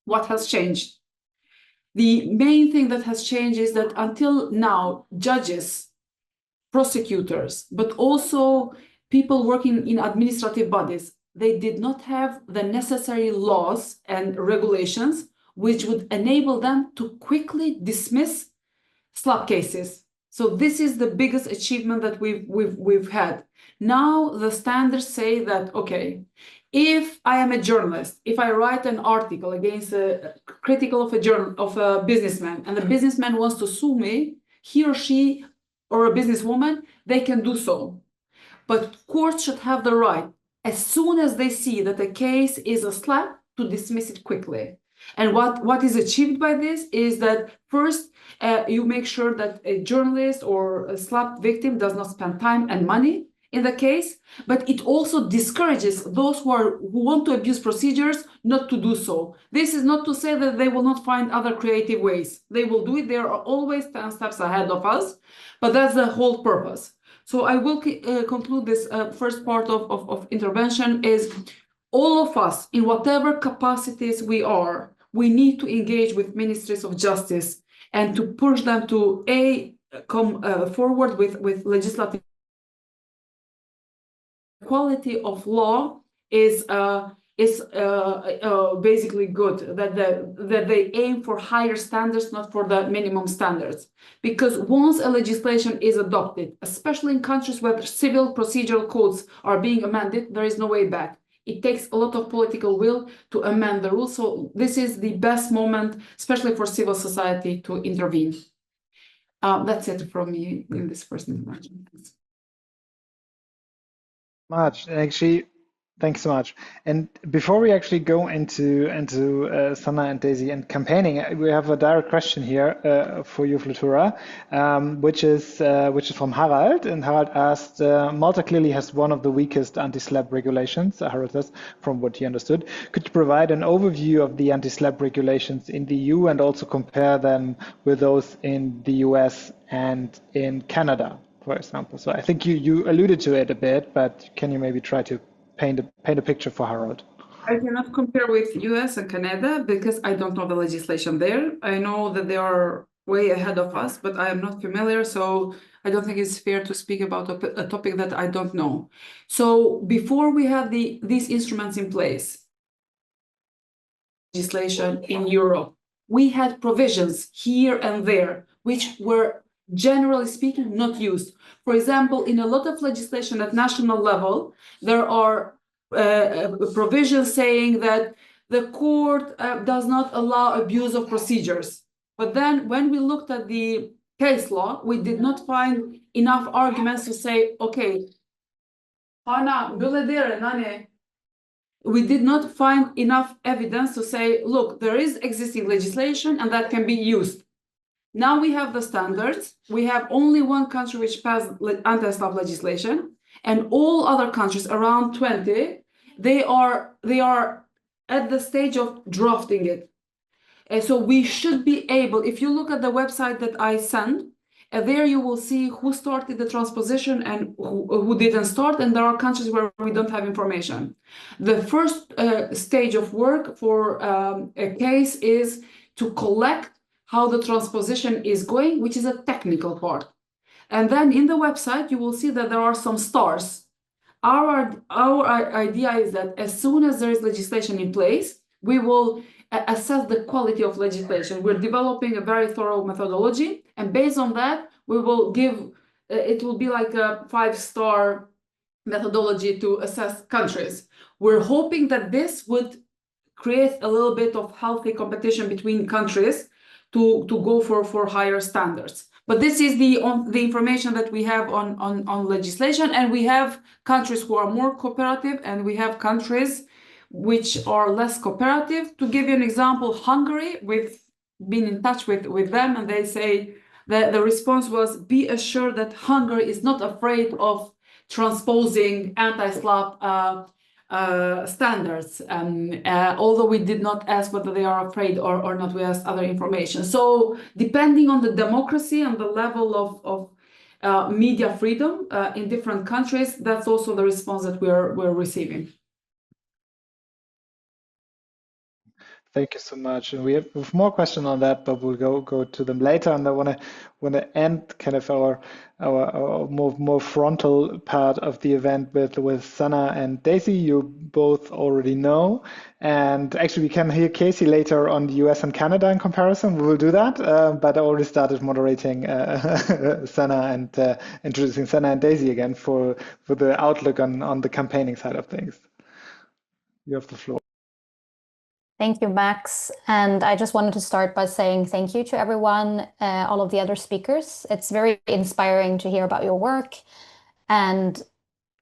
what has changed? The main thing that has changed is that until now, judges, prosecutors, but also people working in administrative bodies, they did not have the necessary laws and regulations which would enable them to quickly dismiss SLAPP cases. So this is the biggest achievement that we've had. Now the standards say that, okay, if I am a journalist, if I write an article against critical of a businessman, and the businessman wants to sue me, he or she or a businesswoman, they can do so. But courts should have the right, as soon as they see that a case is a SLAPP, to dismiss it quickly. And what is achieved by this is that first, you make sure that a journalist or a SLAPP victim does not spend time and money in the case, but it also discourages those who want to abuse procedures not to do so. This is not to say that they will not find other creative ways. They will do it. They are always 10 steps ahead of us, but that's the whole purpose. So I will conclude this first part of intervention is all of us, in whatever capacities we are, we need to engage with ministries of justice and to push them to come forward with legislative. Quality of law is basically good, that they aim for higher standards, not for the minimum standards. Because once a legislation is adopted, especially in countries where civil procedural codes are being amended, there is no way back. It takes a lot of political will to amend the rules. So this is the best moment, especially for civil society, to intervene. That's it from me in this first intervention. Much actually, thanks so much. And before we actually go into Sana and Daisy and campaigning, we have a direct question here for you, Flutura, which is from Harald. And Harald asked, Malta clearly has one of the weakest anti-SLAPP regulations. Harald says, from what he understood, could you provide an overview of the anti-SLAPP regulations in the EU and also compare them with those in the US and in Canada, for example? So I think you alluded to it a bit, but can you maybe try to paint a picture for Harold? I cannot compare with US and Canada because I don't know the legislation there. I know that they are way ahead of us, but I am not familiar, so I don't think it's fair to speak about a topic that I don't know. So before we had these instruments in place, legislation in Europe, we had provisions here and there, which were generally speaking not used. For example, in a lot of legislation at national level, there are provisions saying that the court does not allow abuse of procedures. But then when we looked at the case law, we did not find enough arguments to say, okay, we did not find enough evidence to say, look, there is existing legislation and that can be used. Now we have the standards. We have only one country which passed anti-SLAPP legislation, and all other countries, around 20, they are at the stage of drafting it. And so we should be able, if you look at the website that I sent, there you will see who started the transposition and who didn't start, and there are countries where we don't have information. The first stage of work for a case is to collect how the transposition is going, which is a technical part. And then in the website, you will see that there are some stars. Our idea is that as soon as there is legislation in place, we will assess the quality of legislation. We're developing a very thorough methodology, and based on that, we will give, it will be like a 5-star methodology to assess countries. We're hoping that this would create a little bit of healthy competition between countries to go for higher standards. But this is the information that we have on legislation, and we have countries who are more cooperative, and we have countries which are less cooperative. To give you an example, Hungary, we've been in touch with them, and they say that the response was, be assured that Hungary is not afraid of transposing anti-SLAPP standards. Although we did not ask whether they are afraid or not, we asked other information. So depending on the democracy and the level of media freedom in different countries, that's also the response that we're receiving. Thank you so much. And we have more questions on that, but we'll go to them later. And I wanna end kind of our more frontal part of the event with Sana and Daisy. You both already know, and actually we can hear Casey later on the US and Canada in comparison. We will do that, but I already started moderating Sana and introducing Sana and Daisy again for the outlook on the campaigning side of things. You have the floor. Thank you, Max. And I just wanted to start by saying thank you to everyone, all of the other speakers. It's very inspiring to hear about your work. And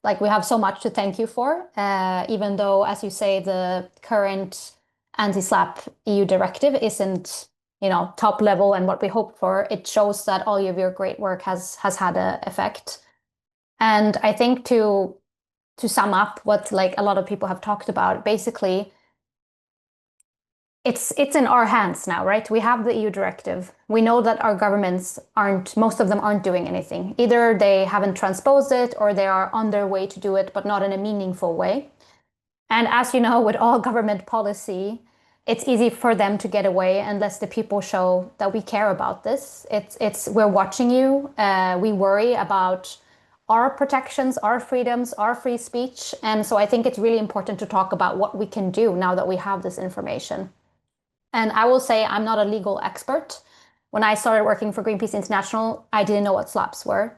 like we have so much to thank you for, even though, as you say, the current anti-SLAPP EU directive isn't, top level and what we hoped for. It shows that all of your great work has had an effect. And I think to sum up what like a lot of people have talked about, basically, it's in our hands now, right? We have the EU directive. We know that our governments most of them aren't doing anything. Either they haven't transposed it or they are on their way to do it, but not in a meaningful way. And as you know, with all government policy, it's easy for them to get away unless the people show that we care about this. We're watching you. We worry about our protections, our freedoms, our free speech. And so I think it's really important to talk about what we can do now that we have this information. And I will say I'm not a legal expert. When I started working for Greenpeace International, I didn't know what SLAPPs were.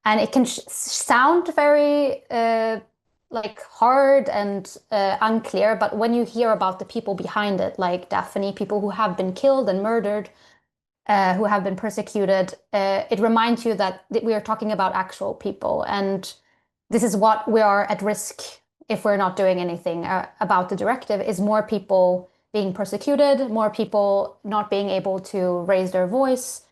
And it can sound very hard and unclear, but when you hear about the people behind it, like Daphne, people who have been killed and murdered, who have been persecuted, it reminds you that we are talking about actual people. And this is what we are at risk if we're not doing anything about the directive, is more people being persecuted, more people not being able to raise their voice.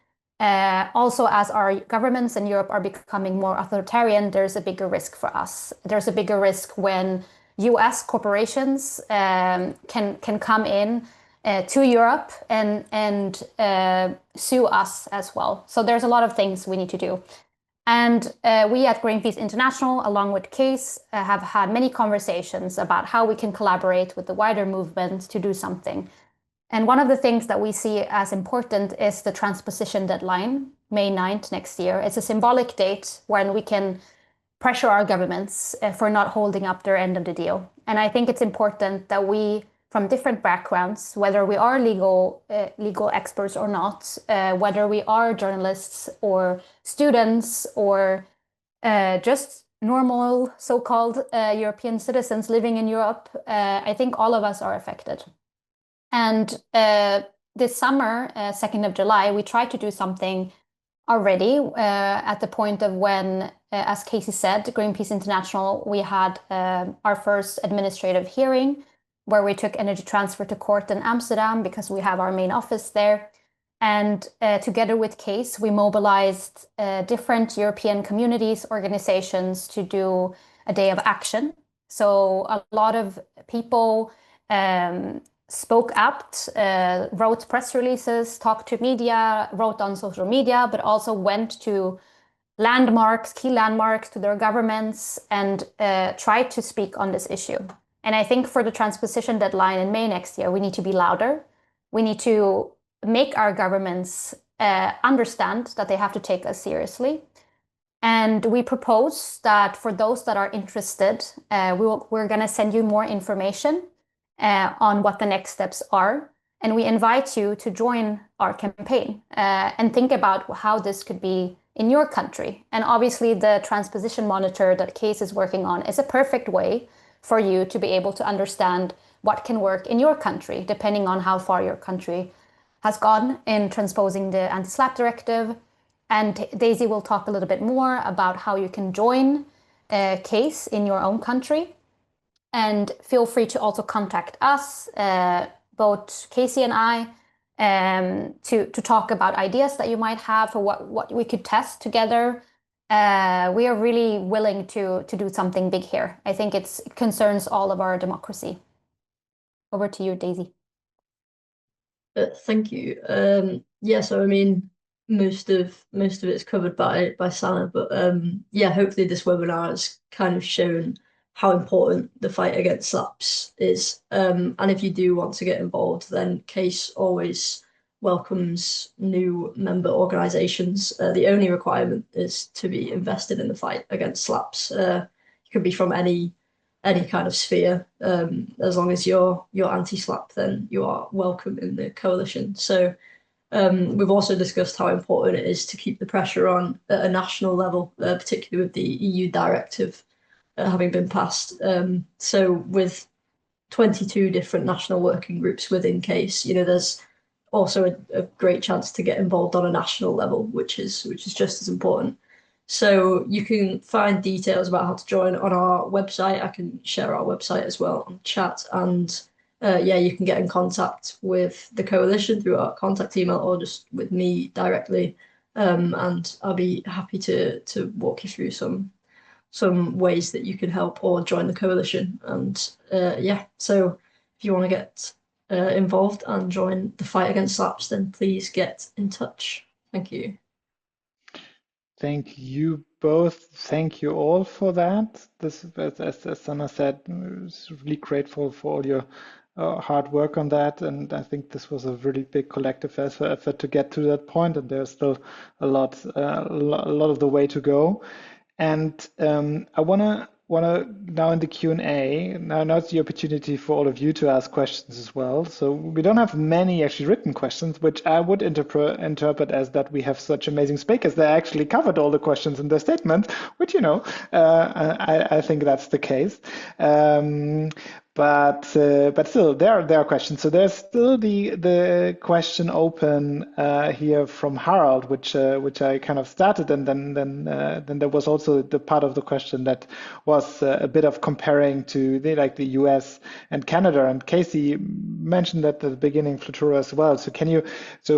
Also, as our governments in Europe are becoming more authoritarian, there's a bigger risk for us. There's a bigger risk when US corporations can come in to Europe and sue us as well. So there's a lot of things we need to do. And we at Greenpeace International, along with CASE, have had many conversations about how we can collaborate with the wider movement to do something. And one of the things that we see as important is the transposition deadline, May 9th next year. It's a symbolic date when we can pressure our governments for not holding up their end of the deal. And I think it's important that we, from different backgrounds, whether we are legal experts or not, whether we are journalists or students or just normal so-called European citizens living in Europe, I think all of us are affected. And this summer, 2nd of July, we tried to do something already at the point of when, as Casey said, Greenpeace International, we had our first administrative hearing where we took energy transfer to court in Amsterdam because we have our main office there. And together with CASE, we mobilized different European communities, organizations to do a day of action. So a lot of people spoke up, wrote press releases, talked to media, wrote on social media, but also went to key landmarks, to their governments and tried to speak on this issue. And I think for the transposition deadline in May next year, we need to be louder. We need to make our governments understand that they have to take us seriously. And we propose that for those that are interested, we're going to send you more information on what the next steps are. And we invite you to join our campaign and think about how this could be in your country. And obviously the transposition monitor that CASE is working on is a perfect way for you to be able to understand what can work in your country, depending on how far your country has gone in transposing the anti-SLAPP directive. And Daisy will talk a little bit more about how you can join CASE in your own country. And feel free to also contact us, both Casey and I, to talk about ideas that you might have for what we could test together. we are really willing to do something big here. I think it concerns all of our democracy. Over to you, Daisy. Thank you. Yeah, so I mean, most of it's covered by Sana, but yeah, hopefully this webinar has kind of shown how important the fight against SLAPs is. And if you do want to get involved, then CASE always welcomes new member organizations. The only requirement is to be invested in the fight against SLAPs. You could be from any kind of sphere. As long as you're anti-SLAP, then you are welcome in the coalition. So we've also discussed how important it is to keep the pressure on at a national level, particularly with the EU directive having been passed. So with 22 different national working groups within CASE, there's also a great chance to get involved on a national level, which is just as important. So you can find details about how to join on our website. I can share our website as well on chat. And yeah, you can get in contact with the coalition through our contact email or just with me directly. And I'll be happy to walk you through some ways that you can help or join the coalition. And yeah, so if you want to get involved and join the fight against SLAPs, then please get in touch. Thank you. Thank you both. Thank you all for that. This, as Sana said, was really grateful for all your hard work on that. And I think this was a really big collective effort to get to that point. And there's still a lot of the way to go. And I wanna now in the Q&A, now's the opportunity for all of you to ask questions as well. So we don't have many actually written questions, which I would interpret as that we have such amazing speakers that actually covered all the questions in their statement, which I think that's the case. But still, there are questions. So there's still the question open here from Harald, which I kind of started, and then there was also the part of the question that was a bit of comparing to the US and Canada. And Casey mentioned that at the beginning, Flutura as well. So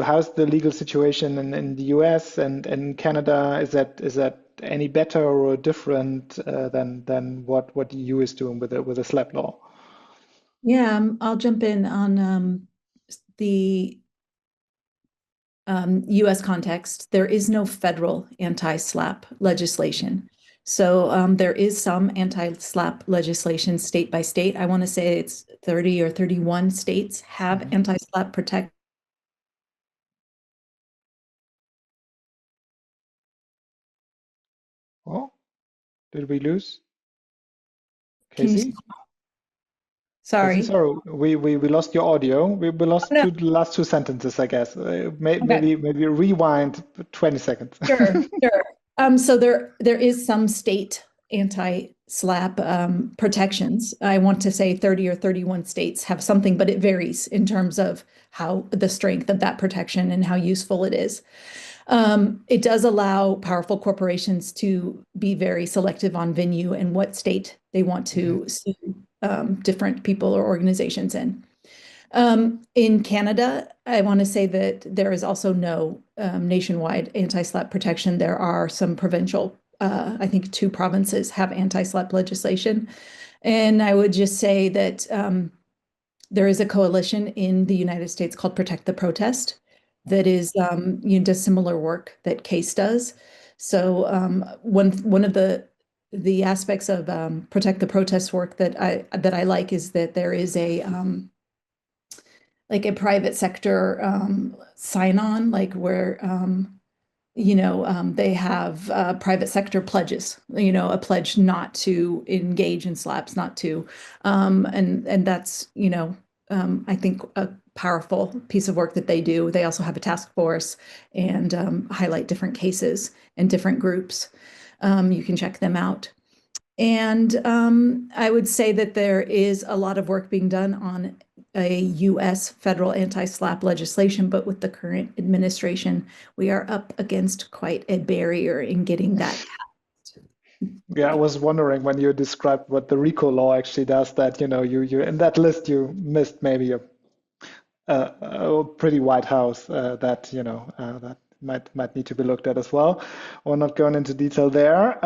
how's the legal situation in the US and Canada? Is that any better or different than what the EU is doing with a SLAP law? Yeah, I'll jump in on the US context. There is no federal anti-SLAP legislation. So there is some anti-SLAP legislation state by state. I want to say it's 30 or 31 states have anti-SLAP protection. Oh, did we lose Casey? Sorry. Sorry, we lost your audio. We lost no. the last two sentences, I guess. Maybe rewind 20 seconds. Sure. So there is some state anti-SLAP protections. I want to say 30 or 31 states have something, but it varies in terms of how the strength of that protection and how useful it is. It does allow powerful corporations to be very selective on venue and what state they want to sue different people or organizations in. In Canada, I want to say that there is also no nationwide anti-SLAP protection. There are some provincial, I think 2 provinces have anti-SLAP legislation. And I would just say that there is a coalition in the United States called Protect the Protest that is does similar work that CASE does. So one of the aspects of Protect the Protest work that I like is that there is a private sector sign-on, where they have private sector pledges, a pledge not to engage in SLAPs, not to, and that's I think a powerful piece of work that they do. They also have a task force and highlight different cases and different groups. You can check them out. And I would say that there is a lot of work being done on a US federal anti-SLAP legislation, but with the current administration, we are up against quite a barrier in getting that passed. Yeah, I was wondering when you described what the RICO law actually does, that you in that list you missed maybe a pretty white house that might need to be looked at as well. We're not going into detail there.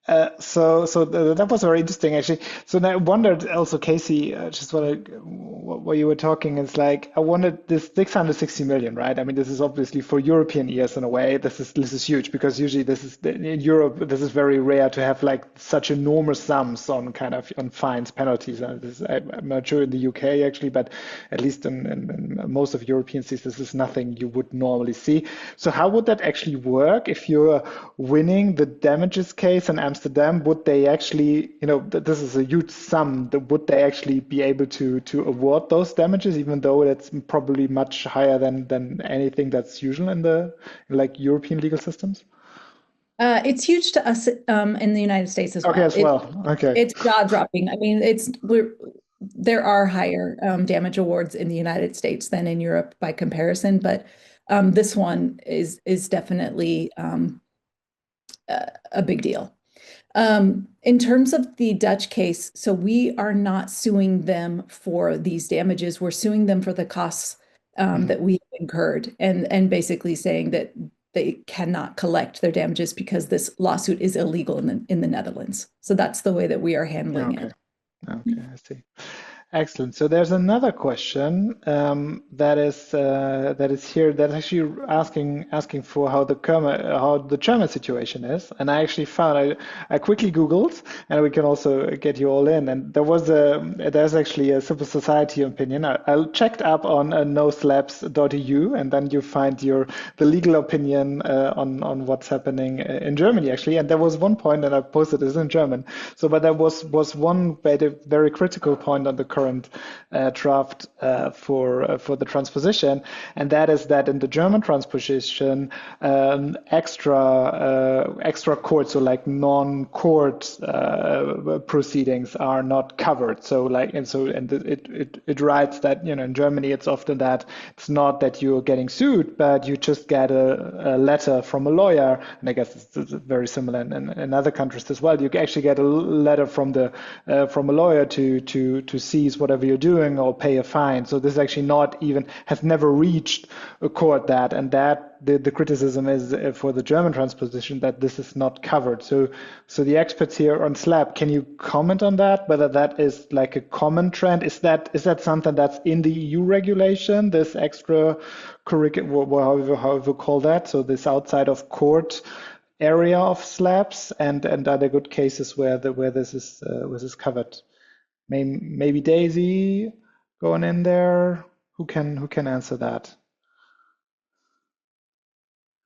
That was very interesting, actually. So now I wondered also, Casey, just what you were talking is like, I wondered this 660 million, right? I mean, this is obviously for European years in a way. This is huge because usually in Europe, this is very rare to have like such enormous sums on on fines, penalties. I'm not sure in the UK actually, but at least in most of European cities, this is nothing you would normally see. So how would that actually work if you're winning the damages case in Amsterdam? Would they actually, this is a huge sum, would they actually be able to award those damages, even though it's probably much higher than anything that's usual in the European legal systems? It's huge to us in the United States as well. Okay, as well. Okay. It's jaw-dropping. I mean, there are higher damage awards in the United States than in Europe by comparison, but this one is definitely a big deal. In terms of the Dutch case, so we are not suing them for these damages. We're suing them for the costs that we have incurred, and basically saying that they cannot collect their damages because this lawsuit is illegal in the Netherlands. So that's the way that we are handling it. Okay, I see. Excellent. So there's another question that is here that's actually asking for how the German situation is, and I actually found I quickly Googled, and we can also get you all in. And there's actually a civil society opinion. I checked up on noslabs.eu, and then you find the legal opinion on what's happening in Germany actually. And there was one point, and I posted this in German. So, but there was one very critical point on the current draft for the transposition, and that is that in the German transposition, extra court, so like non-court proceedings are not covered. So it writes that in Germany it's often that it's not that you're getting sued, but you just get a letter from a lawyer, and I guess it's very similar in other countries as well. You actually get a letter from a lawyer to seize whatever you're doing or pay a fine. So this is actually has never reached a court and the criticism is for the German transposition that this is not covered. So the experts here on SLAP, can you comment on that? Whether that is like a common trend? Is that something that's in the EU regulation? This extra curriculum, however call that. So this outside of court area of SLAPs, and are there good cases where this is covered? Maybe Daisy going in there. Who can answer that?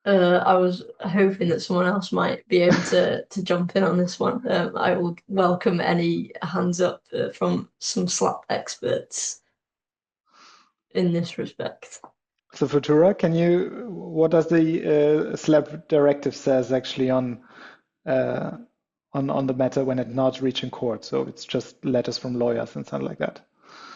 I was hoping that someone else might be able to jump in on this one. I will welcome any hands up from some SLAP experts in this respect. So Futura, what does the SLAP directive says actually on the matter when it's not reaching court? So it's just letters from lawyers and something like that.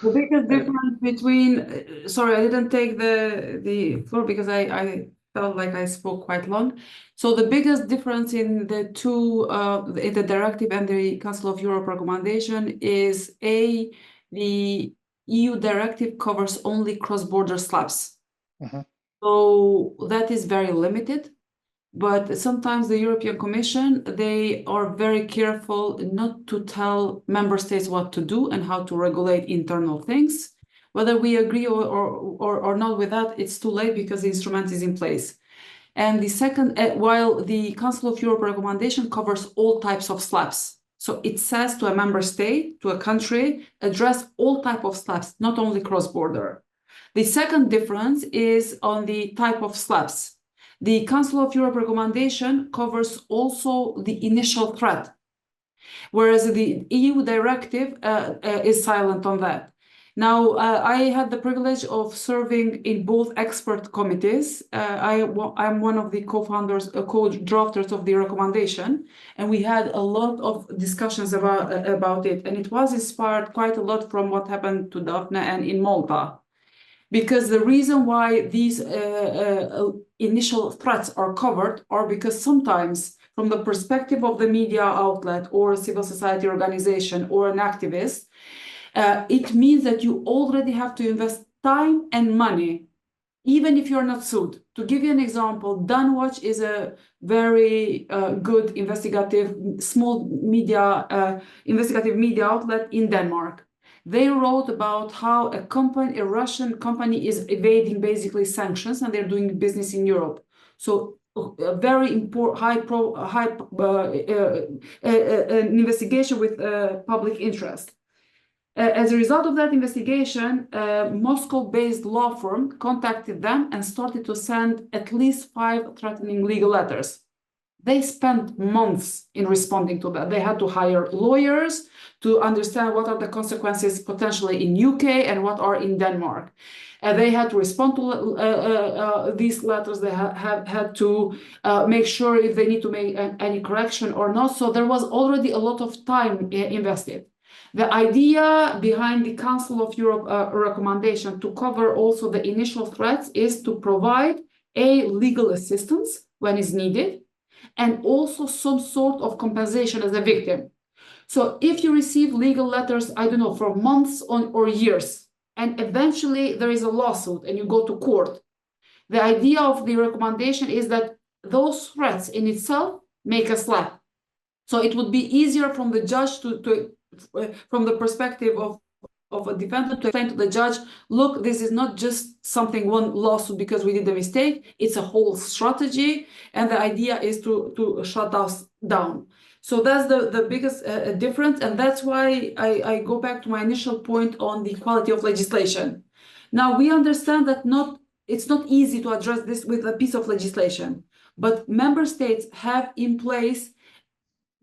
The biggest difference between, sorry, I didn't take the floor because I felt like I spoke quite long. So the biggest difference in the two, in the directive and the Council of Europe recommendation is the EU directive covers only cross-border SLAPs. So that is very limited. But sometimes the European Commission, they are very careful not to tell member states what to do and how to regulate internal things. Whether we agree or not with that, it's too late because the instrument is in place. And the second, while the Council of Europe recommendation covers all types of SLAPs. So it says to a member state, to a country, address all type of SLAPs, not only cross-border. The second difference is on the type of SLAPs. The Council of Europe recommendation covers also the initial threat, whereas the EU directive is silent on that. Now, I had the privilege of serving in both expert committees. I'm one of the co-founders, co-drafters of the recommendation, and we had a lot of discussions about it, and it was inspired quite a lot from what happened to Daphne and in Malta. Because the reason why these initial threats are covered are because sometimes from the perspective of the media outlet or a civil society organization or an activist, it means that you already have to invest time and money even if you're not sued. To give you an example, Danwatch is a very good investigative media outlet in Denmark. They wrote about how a Russian company is evading basically sanctions, and they're doing business in Europe. So a very important, an investigation with public interest. As a result of that investigation, a Moscow-based law firm contacted them and started to send at least 5 threatening legal letters. They spent months in responding to that. They had to hire lawyers to understand what are the consequences potentially in UK and what are in Denmark. And they had to respond to these letters. They had to make sure if they need to make any correction or not. So there was already a lot of time invested. The idea behind the Council of Europe recommendation to cover also the initial threats is to provide legal assistance when is needed, and also some sort of compensation as a victim. So if you receive legal letters, I don't know, for months or years, and eventually there is a lawsuit and you go to court, the idea of the recommendation is that those threats in itself make a slap. So it would be easier from the judge from the perspective of a defendant to explain to the judge, look, this is not just one lawsuit because we did a mistake, it's a whole strategy, and the idea is to shut us down. So that's the biggest difference, and that's why I go back to my initial point on the quality of legislation. Now, we understand that it's not easy to address this with a piece of legislation, but member states have in place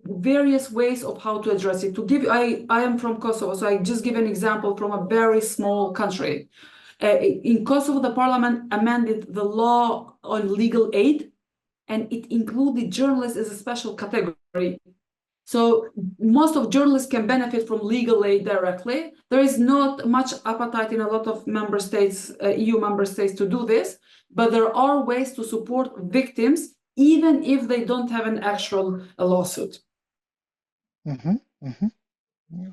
various ways of how to address it. I am from Kosovo, so I just give an example from a very small country. In Kosovo, the parliament amended the law on legal aid, and it included journalists as a special category. So most of journalists can benefit from legal aid directly. There is not much appetite in a lot of member states, EU member states, to do this, but there are ways to support victims, even if they don't have an actual lawsuit.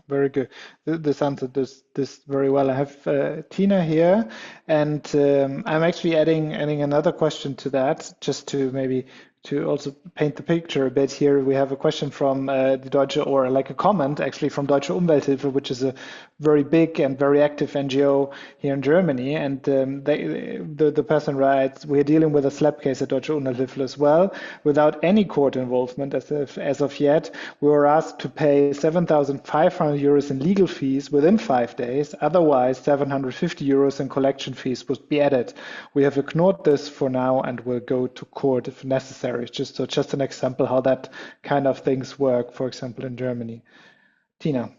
Very good. This answered this very well. I have Tina here, and I'm actually adding another question to that, just to maybe to also paint the picture a bit here. We have a question from the Deutsche, or like a comment actually from Deutsche Umwelthilfe, which is a very big and very active NGO here in Germany. And the person writes, we're dealing with a slap case at Deutsche Umwelthilfe as well, without any court involvement as of yet. We were asked to pay 7,500 euros in legal fees within 5 days. Otherwise, 750 euros in collection fees would be added. We have ignored this for now and will go to court if necessary. Just an example how that kind of things work, for example, in Germany. Tina.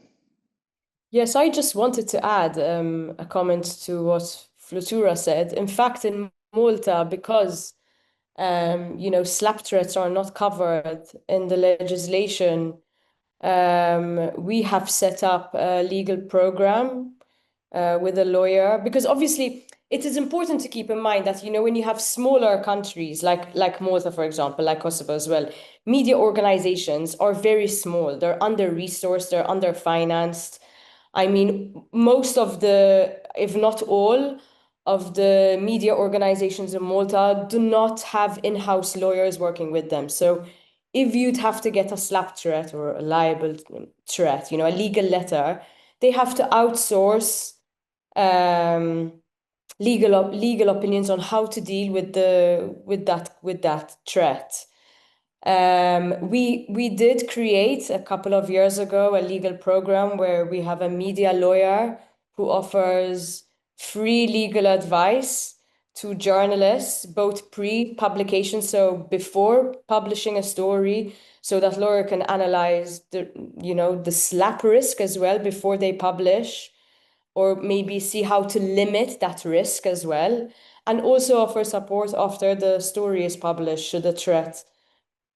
Yes, I just wanted to add a comment to what Flutura said. In fact, in Malta, because slap threats are not covered in the legislation, we have set up a legal program with a lawyer, because obviously it is important to keep in mind that, when you have smaller countries like Malta, for example, like Kosovo as well, media organizations are very small. They're under-resourced, they're under-financed. I mean, most of if not all, of the media organizations in Malta do not have in-house lawyers working with them. So if you'd have to get a slap threat or a libel threat, a legal letter, they have to outsource legal opinions on how to deal with that threat. We did create a couple of years ago a legal program where we have a media lawyer who offers free legal advice to journalists, both pre-publication, so before publishing a story, so that lawyer can analyze the slap risk as well before they publish, or maybe see how to limit that risk as well, and also offer support after the story is published should a threat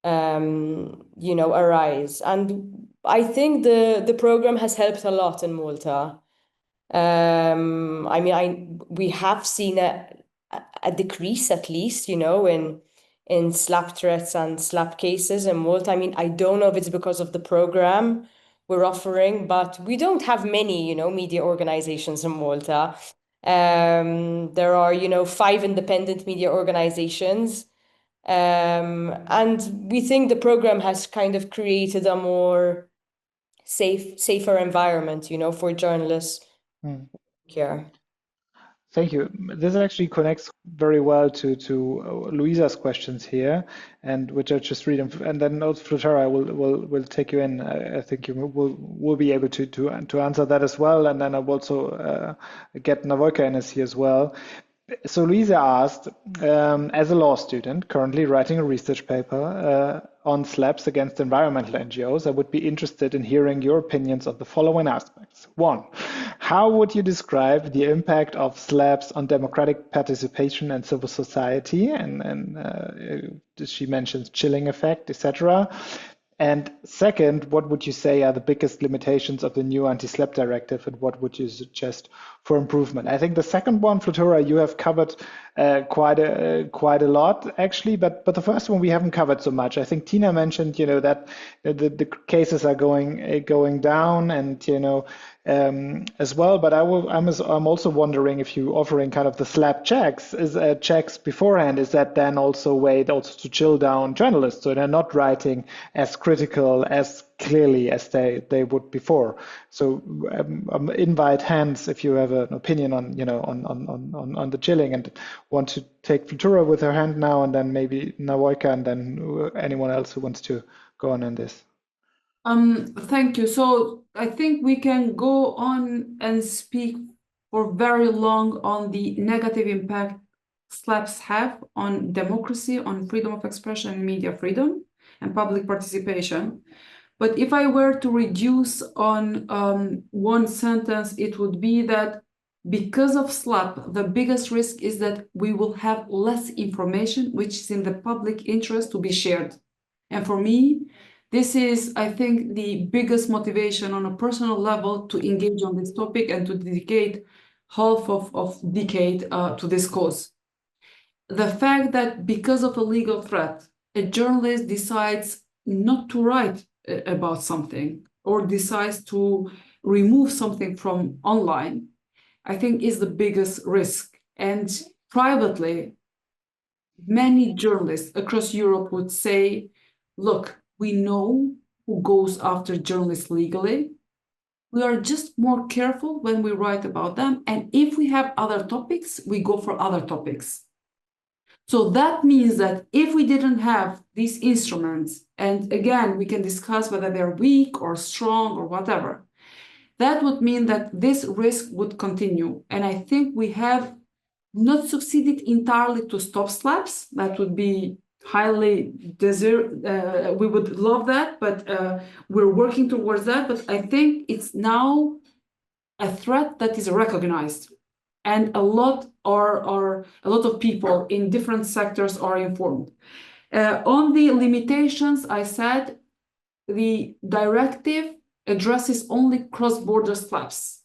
arise. And I think the program has helped a lot in Malta. We have seen a decrease, at least, in slap threats and slap cases in Malta. I don't know if it's because of the program we're offering, but we don't have many, media organizations in Malta. There are, 5 independent media organizations. And we think the program has kind of created a more safer environment, for journalists here. Thank you. This actually connects very well to Luisa's questions here, and which I just read, and then also Flutara will take you in. I think you will be able to answer that as well, and then I will also get Navoika in here as well. So Luisa asked, as a law student currently writing a research paper on SLAPs against environmental NGOs, I would be interested in hearing your opinions on the following aspects. 1, how would you describe the impact of SLAPs on democratic participation and civil society? And she mentions chilling effect, etc. And second, what would you say are the biggest limitations of the new anti-SLAPP directive, and what would you suggest for improvement? I think the second one, Flutura, you have covered quite a lot actually, but the first one we haven't covered so much. I think Tina mentioned, that the cases are going down, and as well. But I'm also wondering if you offering kind of the SLAPP checks checks beforehand. Is that then also a way also to chill down journalists so they're not writing as critical as clearly as they would before? So invite hands if you have an opinion on on the chilling, and want to take Futura with her hand now, and then maybe Nawoika, and then anyone else who wants to go on this. Thank you. So I think we can go on and speak for very long on the negative impact SLAPs have on democracy, on freedom of expression and media freedom and public participation. But if I were to reduce on one sentence, it would be that because of SLAP, the biggest risk is that we will have less information which is in the public interest to be shared. And for me, this is, I think, the biggest motivation on a personal level to engage on this topic and to dedicate half of decade to this cause. The fact that because of a legal threat, a journalist decides not to write about something or decides to remove something from online, I think is the biggest risk. And privately, many journalists across Europe would say, look, we know who goes after journalists legally. We are just more careful when we write about them. And if we have other topics, we go for other topics. So that means that if we didn't have these instruments, and again, we can discuss whether they're weak or strong or whatever, that would mean that this risk would continue. And I think we have not succeeded entirely to stop SLAPs. That would be highly we would love that, but we're working towards that. But I think it's now a threat that is recognized, and a lot of people in different sectors are informed. On the limitations, I said the directive addresses only cross-border SLAPs.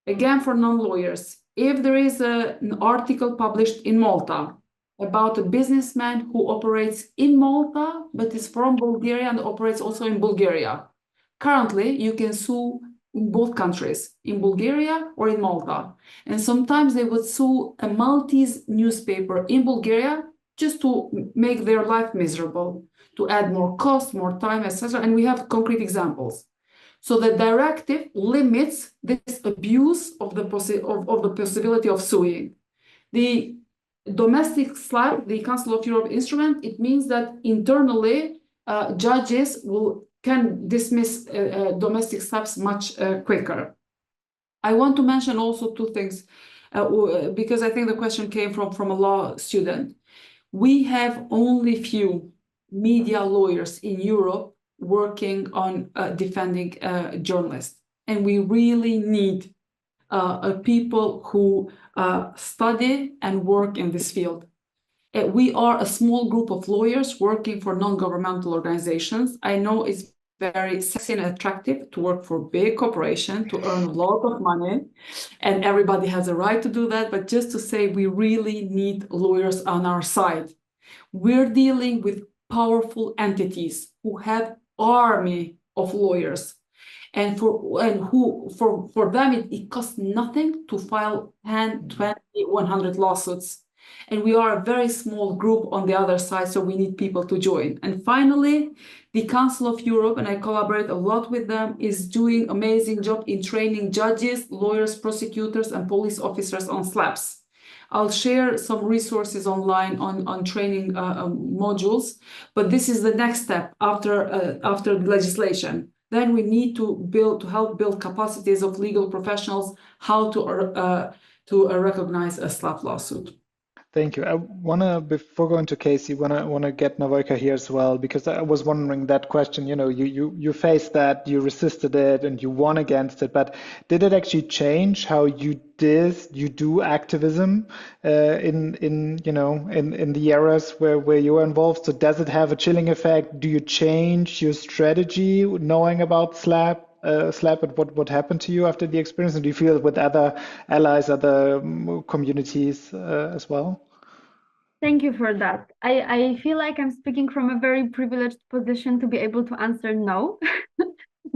Again, for non-lawyers, if there is an article published in Malta about a businessman who operates in Malta, but is from Bulgaria and operates also in Bulgaria, currently you can sue in both countries, in Bulgaria or in Malta. And sometimes they would sue a Maltese newspaper in Bulgaria just to make their life miserable, to add more cost, more time, etc. And we have concrete examples. So the directive limits this abuse of the possibility of suing. The domestic SLAP, the Council of Europe instrument, it means that internally judges can dismiss domestic SLAPs much quicker. I want to mention also two things, because I think the question came from a law student. We have only few media lawyers in Europe working on defending journalists. And we really need people who study and work in this field. We are a small group of lawyers working for non-governmental organizations. I know it's very sexy and attractive to work for big corporation, to earn a lot of money, and everybody has a right to do that. But just to say, we really need lawyers on our side. We're dealing with powerful entities who have army of lawyers. and for them it costs nothing to file 10, 20, 100 lawsuits. And we are a very small group on the other side, so we need people to join. And finally, the Council of Europe, and I collaborate a lot with them, is doing amazing job in training judges, lawyers, prosecutors, and police officers on SLAPS. I'll share some resources online on training modules, but this is the next step after legislation. Then we need to help build capacities of legal professionals how to recognize a SLAP lawsuit. Thank you. I wanna, before going to Casey, wanna get Navoika here as well, because I was wondering that question. You know, you faced that, you resisted it, and you won against it. But did it actually change how you do activism in the areas where you are involved? So does it have a chilling effect? Do you change your strategy knowing about SLAP? And what happened to you after the experience? And do you feel with other allies, other communities as well? Thank you for that. I feel like I'm speaking from a very privileged position to be able to answer no,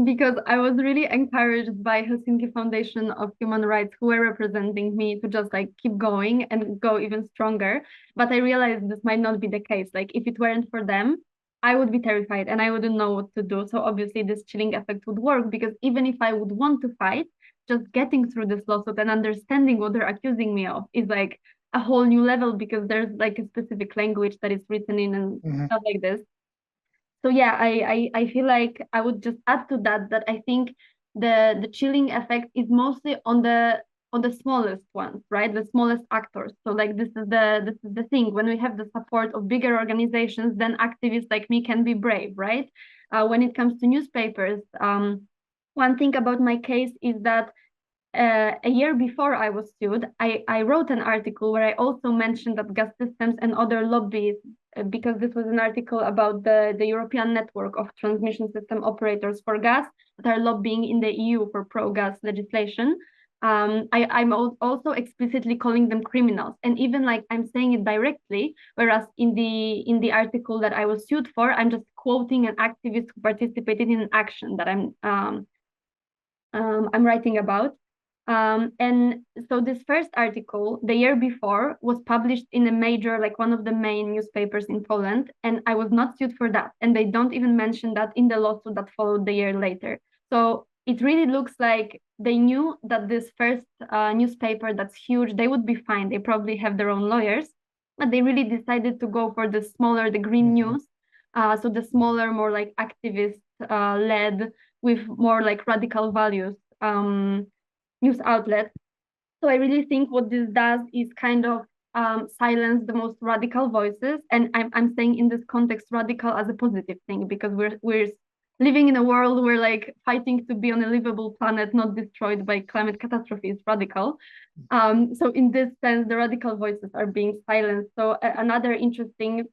because I was really encouraged by Helsinki Foundation of Human Rights, who were representing me, to just like keep going and go even stronger. But I realized this might not be the case. Like if it weren't for them, I would be terrified and I wouldn't know what to do. So obviously this chilling effect would work, because even if I would want to fight, just getting through this lawsuit and understanding what they're accusing me of is like a whole new level, because there's like a specific language that is written in and stuff like this. So yeah, I feel like I would just add to that I think the chilling effect is mostly on the smallest ones, right? The smallest actors. So like this is the thing. When we have the support of bigger organizations, then activists like me can be brave, right? When it comes to newspapers, one thing about my case is that a year before I was sued, I wrote an article where I also mentioned that gas systems and other lobbies, because this was an article about the European network of transmission system operators for gas that are lobbying in the EU for pro-gas legislation. I'm also explicitly calling them criminals, and even like I'm saying it directly, whereas in the article that I was sued for, I'm just quoting an activist who participated in an action that I'm writing about. And so this first article, the year before, was published in a major, like one of the main newspapers in Poland, and I was not sued for that. And they don't even mention that in the lawsuit that followed the year later. So it really looks like they knew that this first newspaper that's huge, they would be fine. They probably have their own lawyers, but they really decided to go for the smaller, the green news. So the smaller, more like activist led, with more like radical values news outlet. So I really think what this does is kind of silence the most radical voices. And I'm saying in this context, radical as a positive thing, because we're living in a world where like fighting to be on a livable planet, not destroyed by climate catastrophe, is radical. So in this sense, the radical voices are being silenced. So another interesting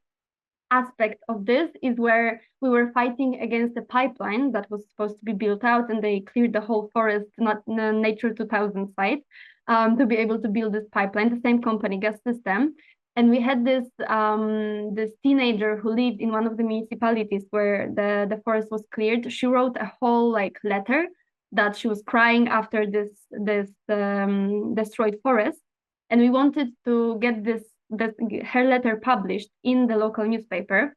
aspect of this is where we were fighting against a pipeline that was supposed to be built out, and they cleared the whole forest, not Nature 2000 site, to be able to build this pipeline, the same company, Gas System. And we had this teenager who lived in one of the municipalities where the forest was cleared. She wrote a whole like letter that she was crying after this destroyed forest, and we wanted to get her letter published in the local newspaper.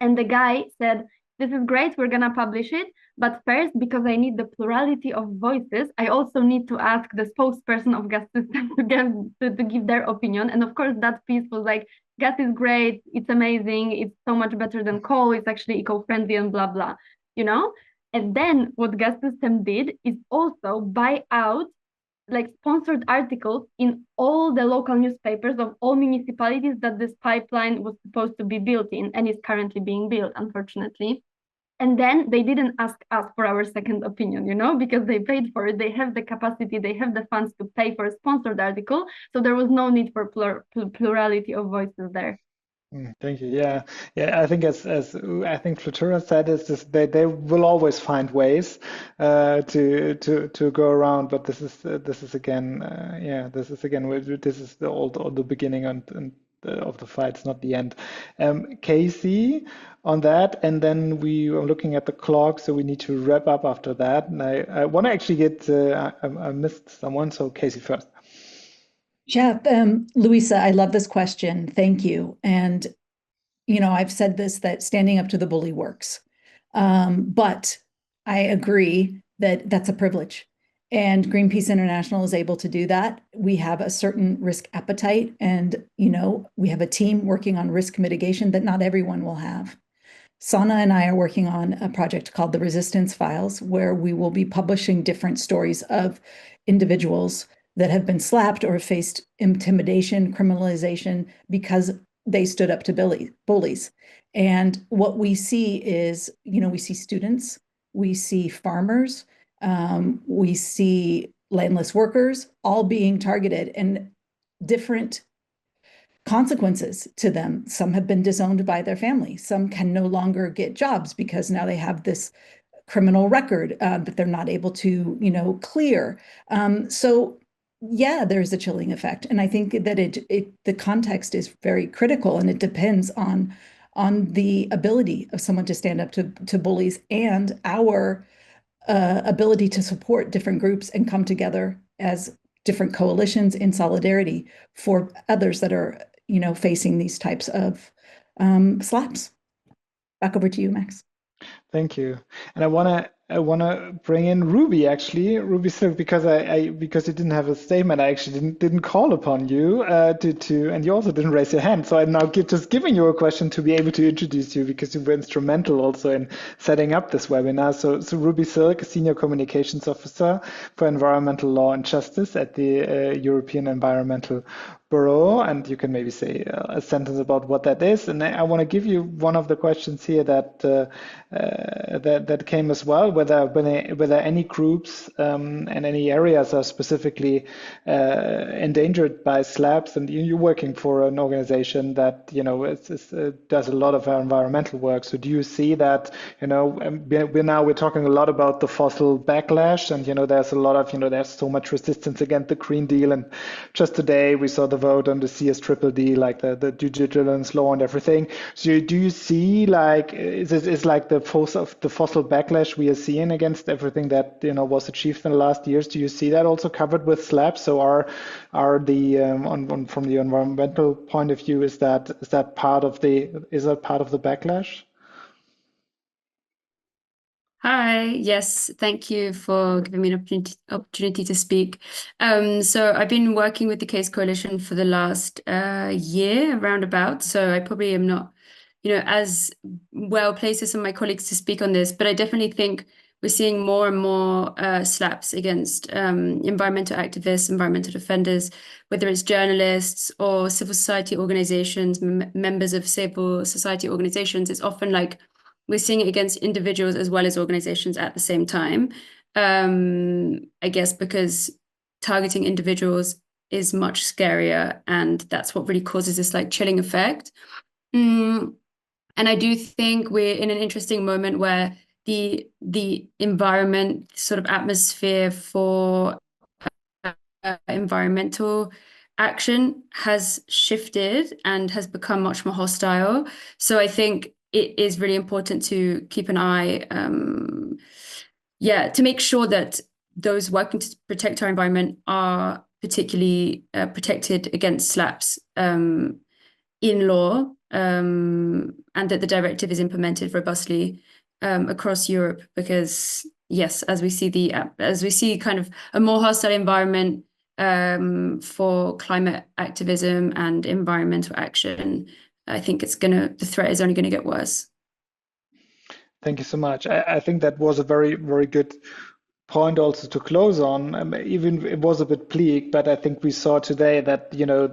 And the guy said, "This is great, we're gonna publish it, but first, because I need the plurality of voices, I also need to ask the spokesperson of gas system to give their opinion." And of course, that piece was like, gas is great, it's amazing, it's so much better than coal, it's actually eco-friendly and blah, blah, you know? And then what gas system did is also buy out like sponsored articles in all the local newspapers of all municipalities that this pipeline was supposed to be built in, and is currently being built, unfortunately. And then they didn't ask us for our second opinion, because they paid for it. They have the capacity, they have the funds to pay for a sponsored article. So there was no need for plurality of voices there. Thank you. Yeah. I think as I think Flutura said, is this, they will always find ways to go around. But this is again this is the beginning and the fight. It's not the end. Casey, on that, and then we are looking at the clock, so we need to wrap up after that. And I want to actually get, I missed someone, so Casey first. Yeah, Louisa, I love this question. Thank you. And, you know, I've said this, that standing up to the bully works. But I agree that that's a privilege. And Greenpeace International is able to do that. We have a certain risk appetite, and, you know, we have a team working on risk mitigation that not everyone will have. Sana and I are working on a project called the Resistance Files, where we will be publishing different stories of individuals that have been slapped or faced intimidation, criminalization because they stood up to bullies. And what we see is, you know, we see students, we see farmers, we see landless workers all being targeted, and different consequences to them. Some have been disowned by their family. Some can no longer get jobs because now they have this criminal record that they're not able to, you know, clear. So yeah, there's a chilling effect. And I think that the context is very critical, and it depends on the ability of someone to stand up to bullies, and our ability to support different groups and come together as different coalitions in solidarity for others that are, you know, facing these types of slaps. Back over to you, Max. Thank you. And I wanna bring in Ruby, actually. Ruby Silk, because because you didn't have a statement, I actually didn't call upon you and you also didn't raise your hand. So I'm now just giving you a question to be able to introduce you, because you were instrumental also in setting up this webinar. So Ruby Silk, Senior Communications Officer for Environmental Law and Justice at the European Environmental Bureau, and you can maybe say a sentence about what that is. And I want to give you one of the questions here that that came as well, whether any groups and any areas are specifically endangered by slaps. And you're working for an organization that, you know, does a lot of environmental work. So do you see that, you know, we're talking a lot about the fossil backlash, and, you know, there's a lot of, you know, there's so much resistance against the Green Deal, and just today we saw the vote on the CSDDD, like the due diligence law and everything. So do you see, like, is like the fossil backlash we are seeing against everything that, you know, was achieved in the last years? Do you see that also covered with slaps? So are the from the environmental point of view, is that part of the backlash? Hi, yes, thank you for giving me an opportunity to speak. So I've been working with the Case Coalition for the last year, roundabout. So I probably am not, you know, as well placed as some of my colleagues to speak on this, but I definitely think we're seeing more and more slaps against environmental activists, environmental defenders, whether it's journalists or civil society organizations, members of civil society organizations. It's often like we're seeing it against individuals as well as organizations at the same time. I guess because targeting individuals is much scarier, and that's what really causes this like chilling effect. And I do think we're in an interesting moment where the environment sort of atmosphere for environmental action has shifted and has become much more hostile. So I think it is really important to keep an eye, to make sure that those working to protect our environment are particularly protected against slaps in law, and that the directive is implemented robustly across Europe. Because yes, as we see kind of a more hostile environment for climate activism and environmental action, I think the threat is only going to get worse. Thank you so much. I think that was a very, very good point also to close on. Even it was a bit bleak, but I think we saw today that, you know,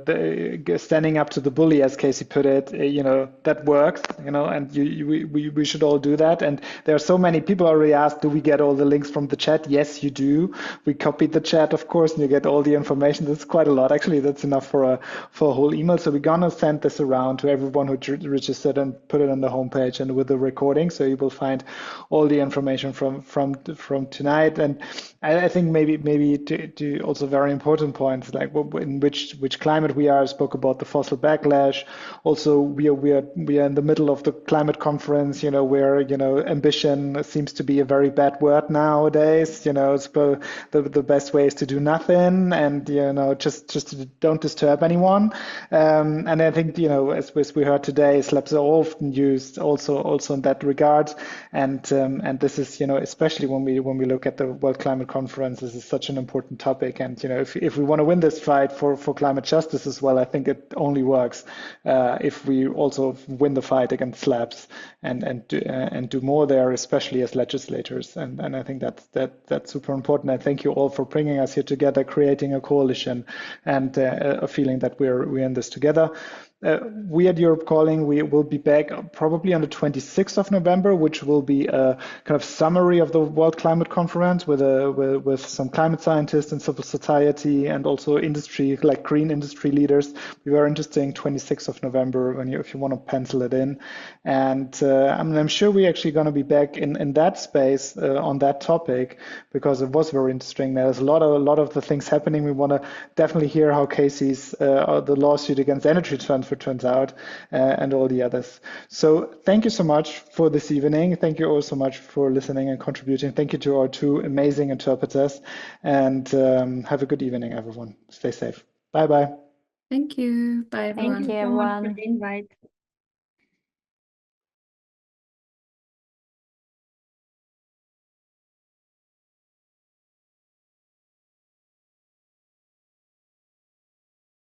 standing up to the bully, as Casey put it, you know, that works, you know, and we should all do that. And there are so many people already asked, do we get all the links from the chat? Yes, you do. We copied the chat, of course, and you get all the information. That's quite a lot, actually. That's enough for a whole email. So we're gonna send this around to everyone who registered and put it on the homepage and with the recording. So you will find all the information from tonight. And I think maybe to also very important points like in which climate we are. I spoke about the fossil backlash. Also, we are in the middle of the climate conference, where ambition seems to be a very bad word nowadays. It's the best way is to do nothing, and just don't disturb anyone. And I think as we heard today, SLAPs are often used also in that regard. And this is especially when we look at the World Climate Conference, this is such an important topic. And if we want to win this fight for climate justice as well, I think it only works if we also win the fight against SLAPs and do more there, especially as legislators. And I think that's super important. I thank you all for bringing us here together, creating a coalition, and a feeling that we're in this together. We at Europe Calling, we will be back probably on the 26th of November, which will be a kind of summary of the World Climate Conference with some climate scientists and civil society and also industry, like green industry leaders. Be very interesting, 26th of November, if you want to pencil it in. And I'm sure we're actually going to be back in that space on that topic, because it was very interesting. There's a lot of the things happening. We want to definitely hear how Casey's the lawsuit against energy transfer turns out, and all the others. So thank you so much for this evening. Thank you all so much for listening and contributing. Thank you to our two amazing interpreters, and have a good evening, everyone. Stay safe. Bye bye. Thank you. Bye, everyone. Thank you, so much for everyone. the invite.